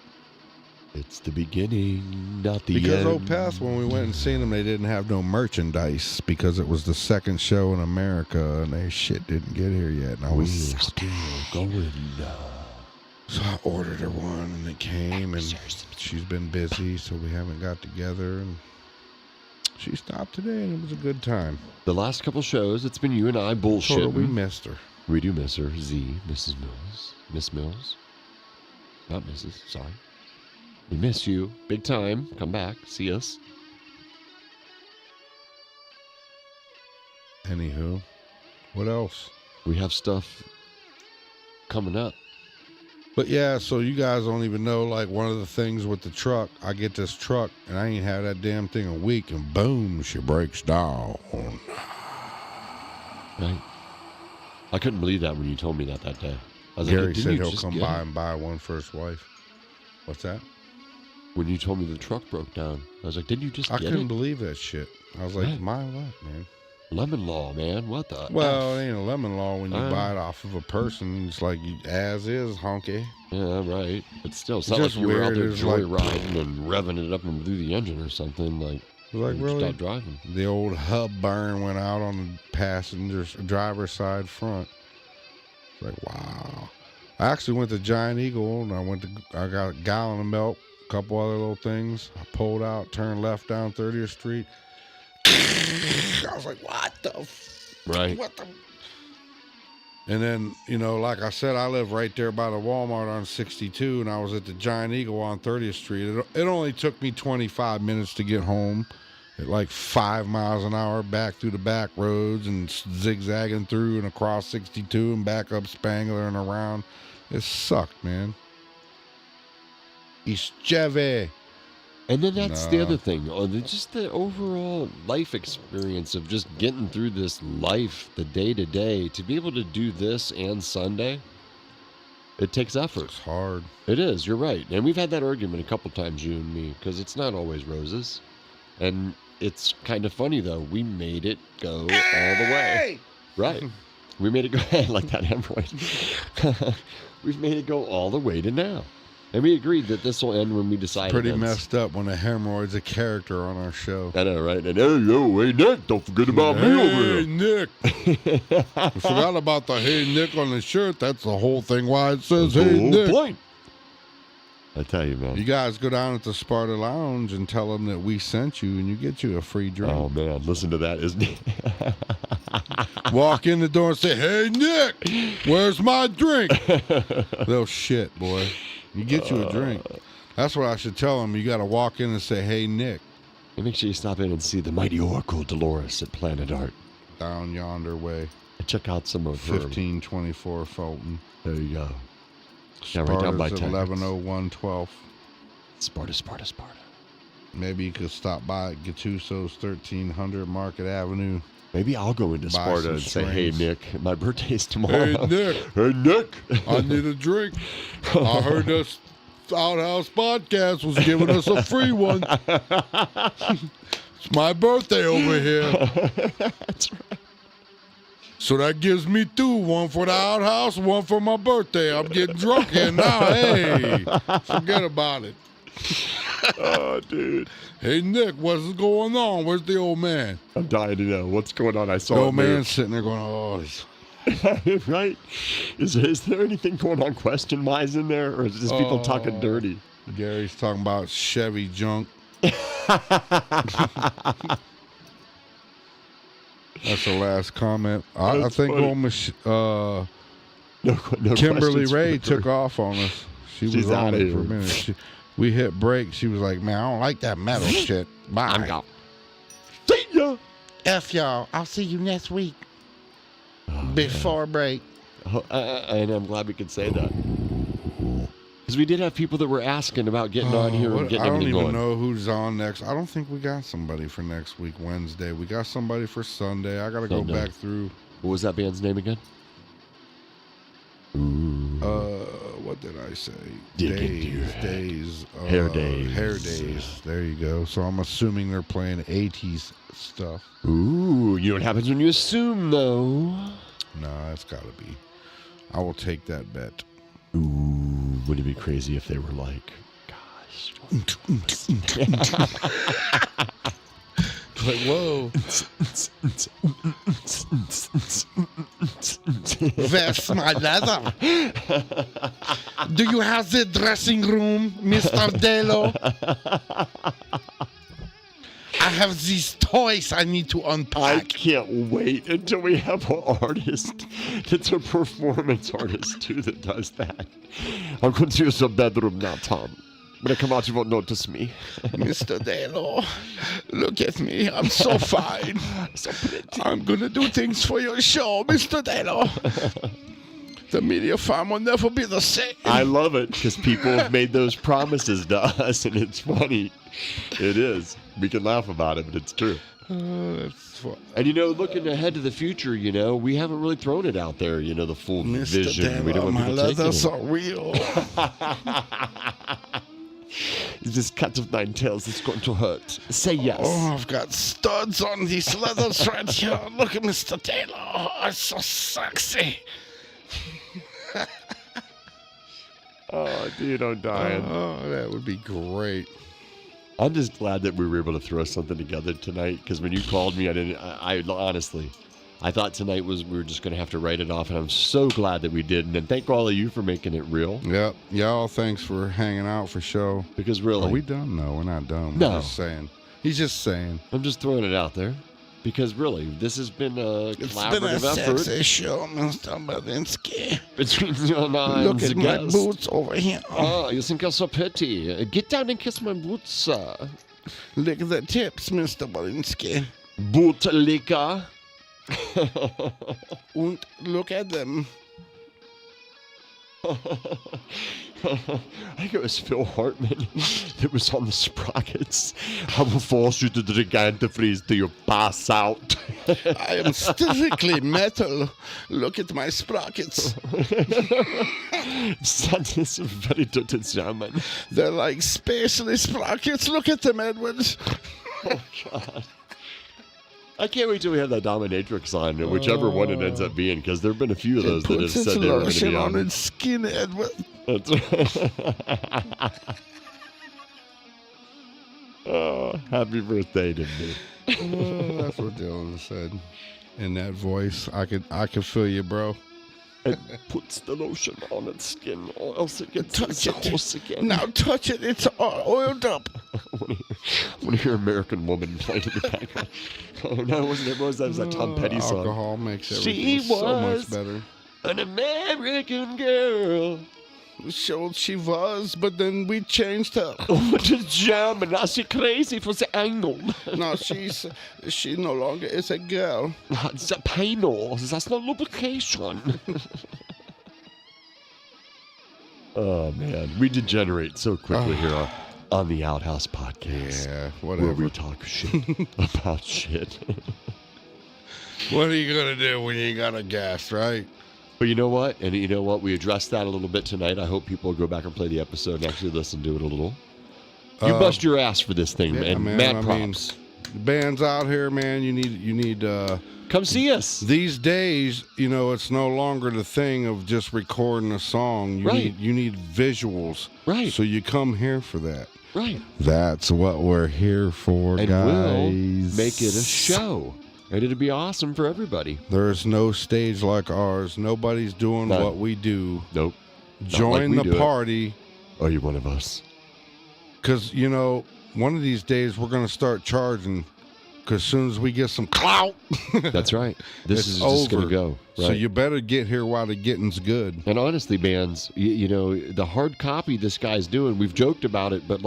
It's the beginning, not the because end. Because Opeth, when we went and seen them, they didn't have no merchandise because it was the second show in America and their shit didn't get here yet. And I was still going. So I ordered her one and it came and she's been busy, so we haven't got together. And she stopped today and it was a good time. The last couple shows, it's been you and I bullshitting. We missed her. We do miss her. Z, Mrs. Mills. Miss Mills. Not Mrs. Sorry. We miss you. Big time. Come back. See us. Anywho. What else? We have stuff coming up. But yeah, so you guys don't even know, like, one of the things with the truck, I get this truck, and I ain't had that damn thing a week, and boom, she breaks down. Right. I couldn't believe that when you told me that day. I was Gary like, said he'll come by and buy one for his wife. What's that? When you told me the truck broke down, I was like, didn't you just I get it? couldn't believe that shit. I was like, my luck, man. Lemon law, man. What the? Well, it ain't a lemon law when you buy it off of a person. It's like as is, honky. Yeah, right. But still, it's not like you were out there joyriding and revving it up and through the engine or something. Like, really? Stop driving. The old hub burn went out on the driver's side front. It's like, wow. I actually went to Giant Eagle and I got a gallon of milk, a couple other little things. I pulled out, turned left down 30th Street. I was like, what the? Right. What the? And then, like I said, I live right there by the Walmart on 62, and I was at the Giant Eagle on 30th Street. It only took me 25 minutes to get home at like 5 miles an hour back through the back roads and zigzagging through and across 62 and back up Spangler and around. It sucked, man. It's Chevy. And then that's the other thing. Just the overall life experience of just getting through this life, the day-to-day, to be able to do this and Sunday, it takes effort. It's hard. It is. You're right. And we've had that argument a couple times, you and me, because it's not always roses. And it's kind of funny, though. We made it go all the way. Right. We made it go like that hemorrhoid. We've made it go all the way to now. And we agreed that this will end when we decide. Pretty messed up when a hemorrhoid's a character on our show. I know, right? And hey, Nick, don't forget about me over here. Hey, Nick. I forgot about the hey, Nick on the shirt. That's the whole thing why it says hey, Nick. Point. I tell you, man. You guys go down at the Sparta Lounge and tell them that we sent you, and you get you a free drink. Oh, man. Listen to that, isn't it? Walk in the door and say, hey, Nick, where's my drink? Little shit, boy. You get you a drink. That's what I should tell them. You got to walk in and say, hey, Nick. And make sure you stop in and see the mighty Oracle Dolores at Planet Art. Down yonder way. And check out some of her. 1524 Fulton. There you go. Yeah, right down by 110112. Sparta. Maybe you could stop by at Gattuso's 1300 Market Avenue. Maybe I'll go into Sparta and say, hey, Nick, my birthday's tomorrow. Hey, Nick. Hey, Nick. I need a drink. I heard this Outhouse Podcast was giving us a free one. It's my birthday over here. That's right. So that gives me two. One for the outhouse, one for my birthday. I'm getting drunk here now. Hey, forget about it. Oh, dude. Hey, Nick, what's going on? Where's the old man? I'm dying to know. What's going on? I saw the old man sitting there going, oh, this. Right? Is there anything going on question-wise in there, or is it just people talking dirty? Gary's talking about Chevy junk. That's the last comment. I think old Kimberly Ray took off on us. She's was on it for a minute. We hit break. She was like, man, I don't like that metal shit. Bye. I'm out. See ya. F y'all. I'll see you next week. Before break. And I'm glad we could say that. Because we did have people that were asking about getting on here and getting everything going. I don't even know who's on next. I don't think we got somebody for next week, Wednesday. We got somebody for Sunday. I got to go back through. What was that band's name again? What did I say? Dig into your Days. Hair Days. Hair Days. There you go. So I'm assuming they're playing 80s stuff. Ooh, you know what happens when you assume, though? No, it's got to be. I will take that bet. Ooh, would it be crazy if they were like, gosh. Like, whoa. Where's my leather? Do you have the dressing room, Mr. Delo? I have these toys I need to I unpack. can't wait until we have an artist that's a performance artist, too, that does that. I'm going to use your bedroom now, Tom. When I come out, you won't notice me. Mr. Delo, look at me. I'm so fine. So pretty. I'm going to do things for your show, Mr. Delo. The media farm will never be the same. I love it because people have made those promises to us, and it's funny. It is. We can laugh about it, but it's true. That's fun. And, looking ahead to the future, we haven't really thrown it out there, the full Mr. vision. Delo, We don't want my people taking leathers it. are real. This cat of nine tails is going to hurt. Say yes. Oh, I've got studs on these leathers right here. Look at Mr. Taylor. Oh, it's so sexy. Oh, dude, I'm dying. Oh, that would be great. I'm just glad that we were able to throw something together tonight because when you called me, I honestly, I thought tonight we were just going to have to write it off, and I'm so glad that we didn't. And thank all of you for making it real. Yep. Y'all, thanks for hanging out for show. Because really, Are we done? No, we're not done. We're No. just saying. He's just saying. I'm just throwing it out there. Because really, this has been a collaborative effort show, Mr. Belinsky. between you and I. Look and at the my guest. boots over here. Oh, you think you're so pretty. Get down and kiss my boots, sir. Look at the tips, Mr. Belinsky. Boot licker. And look at them. I think it was Phil Hartman that was on the sprockets. I will force you to drink antifreeze till you pass out. I am strictly metal. Look at my sprockets. That is very dirty German. They're like spatially sprockets. Look at them, Edward. Oh, God. I can't wait till we have that dominatrix on, whichever one it ends up being, because there have been a few of those that have Puts its said they were going to lotion be on on. its skin, Edward. That's oh, happy birthday to me. Oh, that's what Dylan said. In that voice, I could feel you, bro. It puts the lotion on its skin, or else it gets Touch it. gross again. Now touch it. It's oiled up. I want to hear American Woman playing in the background. Oh, no, wasn't it? What was that? Was that Tom Petty song? Alcohol makes She everything so much was- better. An American girl. Sure, she was, but then we changed her. Oh, to German. Now she crazy for the angle. No, she no longer is a girl. The panel. That's no lubrication. Oh, man. We degenerate so quickly here on the Outhouse Podcast. Yeah, Where whatever. we talk shit about shit. What are you gonna do when you got a gas, right? But you know what? And you know what? We addressed that a little bit tonight. I hope people will go back and play the episode and actually listen to it a little. You bust your ass for this thing, Yeah, and man, mad I props. mean, the bands out here, man. You need. Come see us. These days, it's no longer the thing of just recording a song. Right. You need visuals. Right. So you come here for that. Right. That's what we're here for, And guys. we'll make it a show. And it'll be awesome for everybody. There's no stage like ours. Nobody's doing None. what we do. Nope. Join like we do the it. party. Are you one of us? Because, one of these days we're going to start charging. Because as soon as we get some clout, That's right. This it's is just going to over. go. Right. So you better get here while the getting's good. And honestly, bands, the hard copy this guy's doing, we've joked about it, but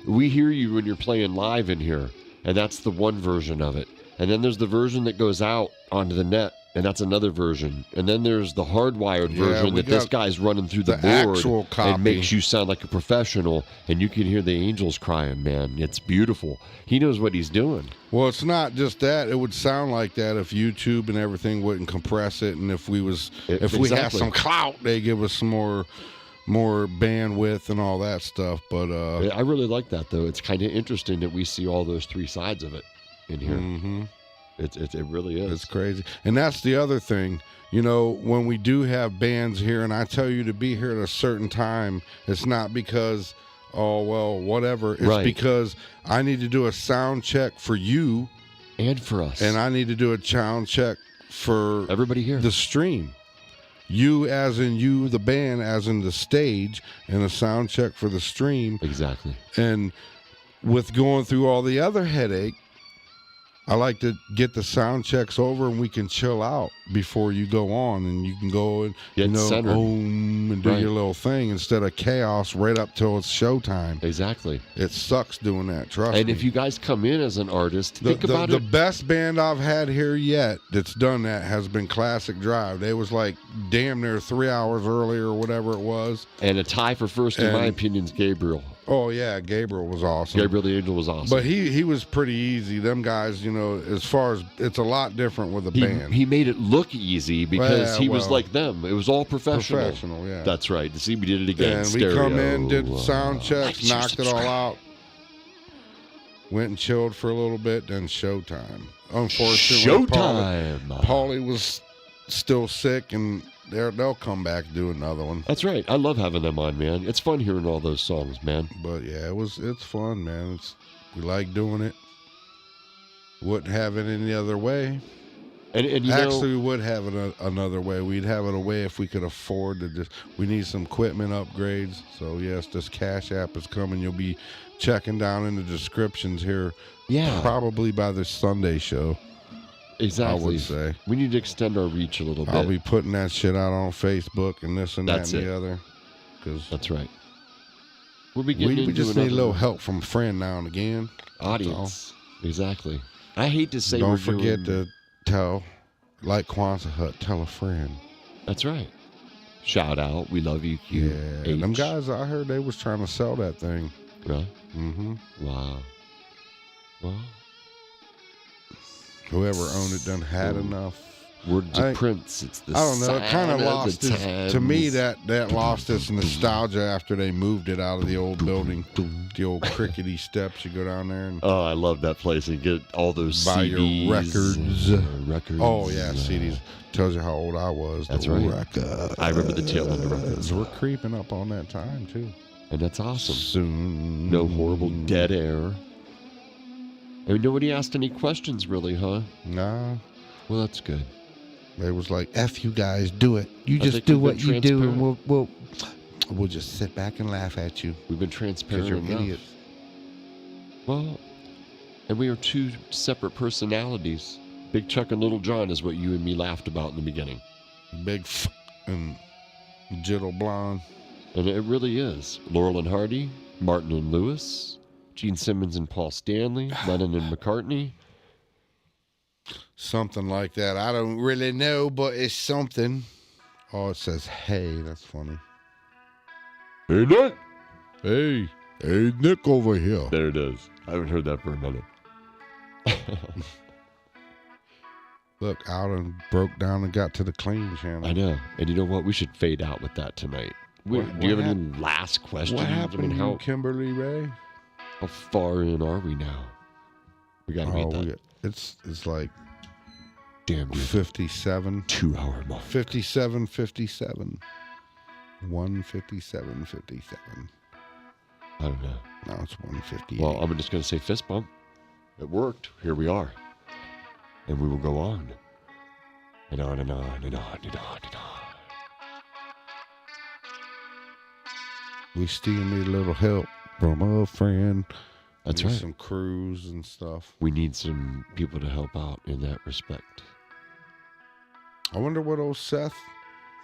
we hear you when you're playing live in here. And that's the one version of it. And then there's the version that goes out onto the net And that's another version. And then there's the hardwired version we that this got guy's running through the actual board copy. and makes you sound like a professional. And you can hear the angels crying, man. It's beautiful. He knows what he's doing. Well, it's not just that. It would sound like that if YouTube and everything wouldn't compress it, and if we had Exactly. some clout, they give us some more bandwidth and all that stuff. But I really like that, though. It's kind of interesting that we see all those three sides of it in here. mm-hmm. It really is. It's crazy. And that's the other thing. You know, when we do have bands here and I tell you to be here at a certain time, it's not because, oh, well, whatever. It's Right. because I need to do a sound check for you. And for us. And I need to do a sound check for everybody here. the stream. You as in you, the band, as in the stage, and a sound check for the stream. Exactly. And with going through all the other headache, I like to get the sound checks over and we can chill out before you go on, and you can go and Get centered. and do Right. your little thing instead of chaos right up till it's showtime. Exactly. It sucks doing that. Trust And me. if you guys come in as an artist, think about the it. best band I've had here yet that's done that has been Classic Drive. They was like damn near 3 hours early or whatever it was. And a tie for first, in my And- opinion, is Gabriel. Oh yeah, Gabriel was awesome. Gabriel the Angel was awesome. But he was pretty easy. Them guys, you know, as far as it's a lot different with a band. He made it look easy because Well, he was well. like them. It was all professional. Professional, yeah. That's right. See, we did it again. And Stereo. we come in, did sound Like, checks, share, knocked it all subscribe. out, went and chilled for a little bit, then showtime. Unfortunately, Showtime. Paulie was still sick, and they'll come back and do another one. That's right. I love having them on, man. It's fun hearing all those songs, man. But yeah, it's fun, man. We like doing it. Wouldn't have it any other way. And you Actually, know, we would have it another way. We'd have it a way if we could afford to just. We need some equipment upgrades. So yes, this Cash App is coming. You'll be checking down in the descriptions here. yeah, Probably by the Sunday show. exactly. I would say. We need to extend our reach a little bit. I'll be putting that shit out on Facebook and this and That's that and it. the other. Because That's right. We'll be getting we into just need a another little help from a friend now and again. audience. Exactly. I hate to say Don't we're forget doing, to tell, like Kwanzaa Hut, tell a friend. That's right. Shout out. We love you, Q. Yeah, them guys, I heard they was trying to sell that thing. Really? Mm-hmm. Wow. Well, Whoever owned it done had enough. words I- of Prince. It's the I don't know. It kind sign of the lost its, to me, times. that lost its nostalgia after they moved it out of the old building. The old crickety steps. You go down there and Oh, I love that place and get all those buy CDs your records. and, records. Oh yeah, CDs. Tells you how old I was. That's The right. records. I remember the tail end of records. We're creeping up on that time too. And that's awesome. Soon. No horrible dead air. And nobody asked any questions, really, huh? Nah. Well, that's good. They was like, "F you guys, do it. You I just think do we've what been you do, and transparent. we'll just sit back and laugh at you We've been because transparent you're enough. idiots." Well, and we are two separate personalities. Big Chuck and Little John is what you and me laughed about in the beginning. Big and Jittle Blonde. And it really is. Laurel and Hardy, Martin and Lewis, Gene Simmons and Paul Stanley, Lennon and McCartney. Something like that. I don't really know, but it's something. Oh, it says, "Hey," that's funny. Hey, Nick! Hey Nick over here. There it is. I haven't heard that for a minute. Look, out and broke down and got to the clean channel. I know. And you know what? We should fade out with that tonight. What- Do you what have any last questions? What happened I mean, to Kimberly Ray? how far in are we now? We got to read that. It's like Damn, dude. 57. 2 hour mark. 57, 57. 157, 57. I don't know. Now it's 158. Well, I'm just going to say fist bump. It worked. Here we are. And we will go on. And on and on and on and on and on. We still need a little help from a friend. That's Need right. Some crews and stuff. We need some people to help out in that respect. I wonder what old Seth.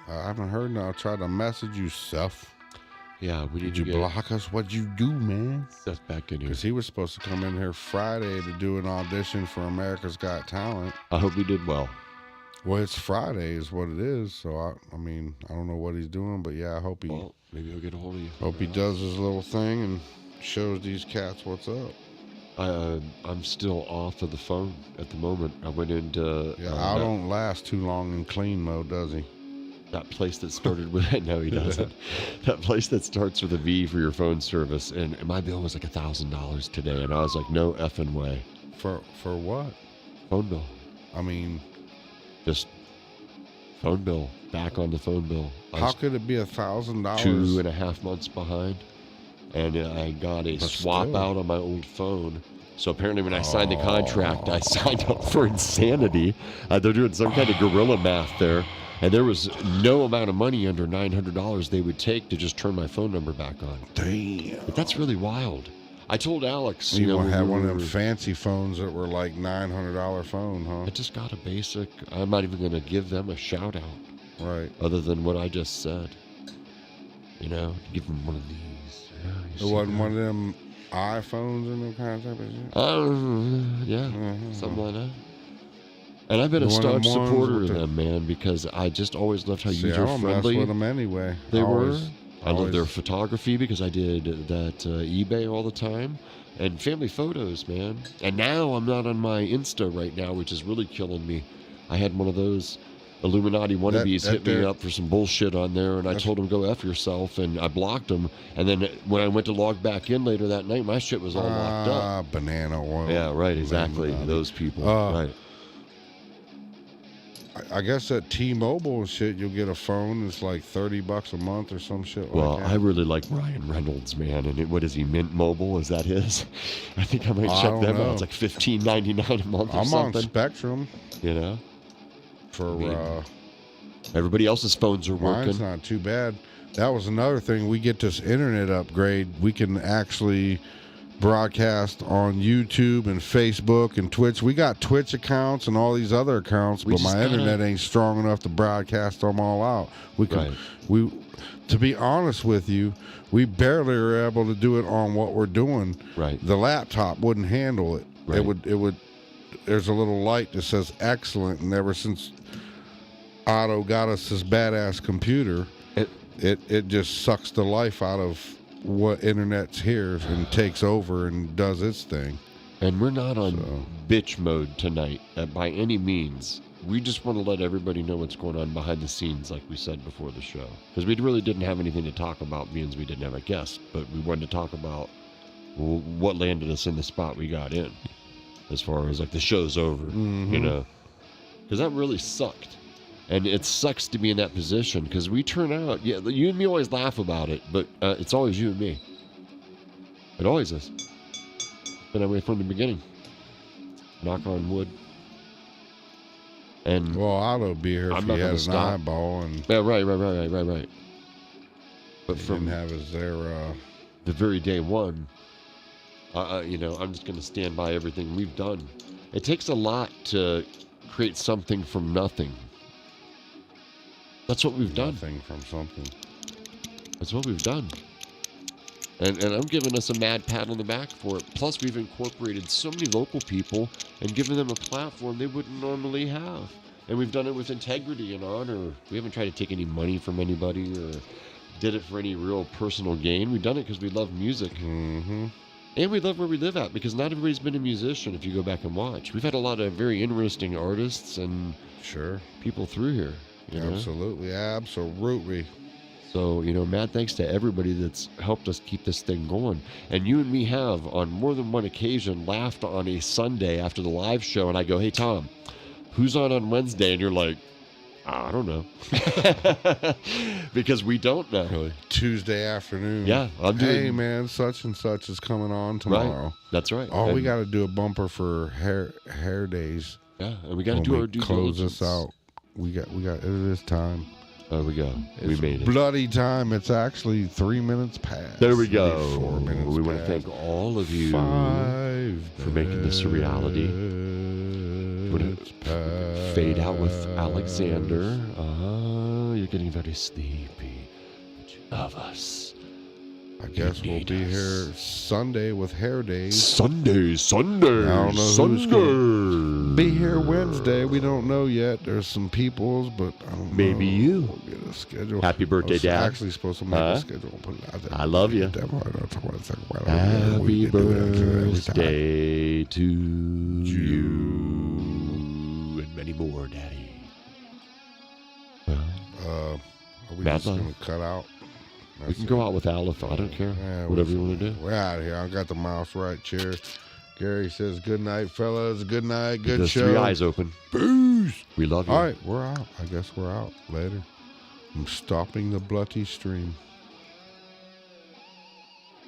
I haven't heard now. I tried to message you, Seth. Yeah, we need Did you to get block us? What'd you do, man? Seth back in here. Because he was supposed to come in here Friday to do an audition for America's Got Talent. I hope he did well. Well, it's Friday is what it is. So, I mean, I don't know what he's doing, but yeah, I hope he Well, maybe I'll get a hold of you. hope he does his little thing and shows these cats what's up. I'm still off of the phone at the moment. I went into Yeah, I don't last too long in clean mode, does he? that place that started with no, he doesn't. That place that starts with a V for your phone service, and my bill was like $1,000 today, and I was like, no effing way. For what? Phone bill, I mean, just phone bill. Back on the phone bill. I how was could it be $1,000? 2.5 months behind, and I got a But swap still. out on my old phone. So apparently when I signed the contract, I signed up for insanity. They're doing some kind of guerrilla math there. And there was no amount of money under $900 they would take to just turn my phone number back on. Damn. But that's really wild. I told Alex, You when had we one of them were- fancy phones that were like $900 phone, I huh? just got a basic. I'm not even going to give them a shout out Right. other than what I just said. You know, give them one of these. Yeah, you It see wasn't that? one of them iPhones and them kind of type of shit. Yeah, Mhm. something like that. And I've been a One of them staunch ones supporter with of the- them, man, because I just always loved how See, I user don't mess friendly with them anyway. they were. Always- I love their always- photography because I did that eBay all the time, and family photos, man. And now I'm not on my Insta right now, which is really killing me. I had one of those Illuminati wannabes that hit me there- up for some bullshit on there, and I That's- told him go F yourself, and I blocked him. And then when I went to log back in later that night, my shit was all locked up. Banana oil. Yeah, right, exactly. Illuminati. Those people, right. I guess at T-Mobile and shit, you'll get a phone. It's like $30 a month or some shit Well, like that. I really like Ryan Reynolds, man. And what is he, Mint Mobile? Is that his? I think I might I check don't them know. out. It's like $15.99 a month or I'm on something. Spectrum You know, for mean, everybody else's phones are mine's working. not too bad. That was another thing. We get this internet upgrade. We can actually broadcast on YouTube and Facebook and Twitch. We got Twitch accounts and all these other accounts, We but just my gotta- internet ain't strong enough to broadcast them all out. We can, Right. to be honest with you, we barely are able to do it on what we're doing. Right. The laptop wouldn't handle it. Right. It would. There's a little light that says excellent, and ever since Otto got us this badass computer, it just sucks the life out of what internet's here and takes over and does its thing. And we're not on So- bitch mode tonight by any means. We just want to let everybody know what's going on behind the scenes, like we said before the show. Because we really didn't have anything to talk about, being we didn't have a guest. But we wanted to talk about what landed us in the spot we got in. As far as like the show's over, you know. Because that really sucked. And it sucks to be in that position because we turn out, yeah, you and me always laugh about it, but it's always you and me. It always is. Been that way from the beginning. Knock on wood. And Well, Otto'll be here I'm if not he had gonna an stop. eyeball and yeah, right. But he from didn't have his there. the very day one, you know, I'm just going to stand by everything we've done. It takes a lot to create something from nothing. That's what we've done. Nothing from something. That's what we've done. And I'm giving us a mad pat on the back for it. Plus, we've incorporated so many local people and given them a platform they wouldn't normally have. And we've done it with integrity and honor. We haven't tried to take any money from anybody or did it for any real personal gain. We've done it because we love music. Mm-hmm. And we love where we live at because not everybody's been a musician if you go back and watch. We've had a lot of very interesting artists and Sure. people through here. You know? Absolutely. Absolutely. So, you know, mad thanks to everybody that's helped us keep this thing going. And you and me have, on more than one occasion, laughed on a Sunday after the live show, and I go, hey, Tom, who's on Wednesday? And you're like, I don't know. Because we don't know. Really? Tuesday afternoon. Yeah, I'm doing... Hey, man, such and such is coming on tomorrow. Right, that's right. Oh, we And- got to do a bumper for hair days. Yeah, and we got to When do we our due close diligence. this out. We got. It is time. There we go. We It's made it. bloody time. It's actually 3 minutes past. There we go. Maybe 4 minutes We want to past. thank all of you 5 for making this a reality. minutes past. Fade out with Alexander. You're getting very sleepy. But you love us. I guess we'll be here Sunday with Hair Days. Sunday. I don't know who's going to be here Wednesday. We don't know yet. There's some peoples, but I don't know. Maybe you. We'll get a schedule. Happy birthday, I was Dad. actually supposed to make a schedule and put it out there. I love you. Happy Happy birthday to you and many more, Daddy. Are we Mad just love. going to cut out? We can go out with Aleph. I don't care. Yeah, Whatever you want to do. We're out of here. I got the mouse right chair. Gary says, good night, fellas. Good night. Keep Good those show. 3 eyes open. Peace. We love you. All right, we're out. I guess we're out. Later. I'm stopping the bloody stream.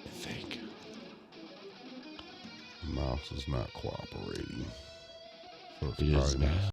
I think. The mouse is not cooperating. So it's It is probably now.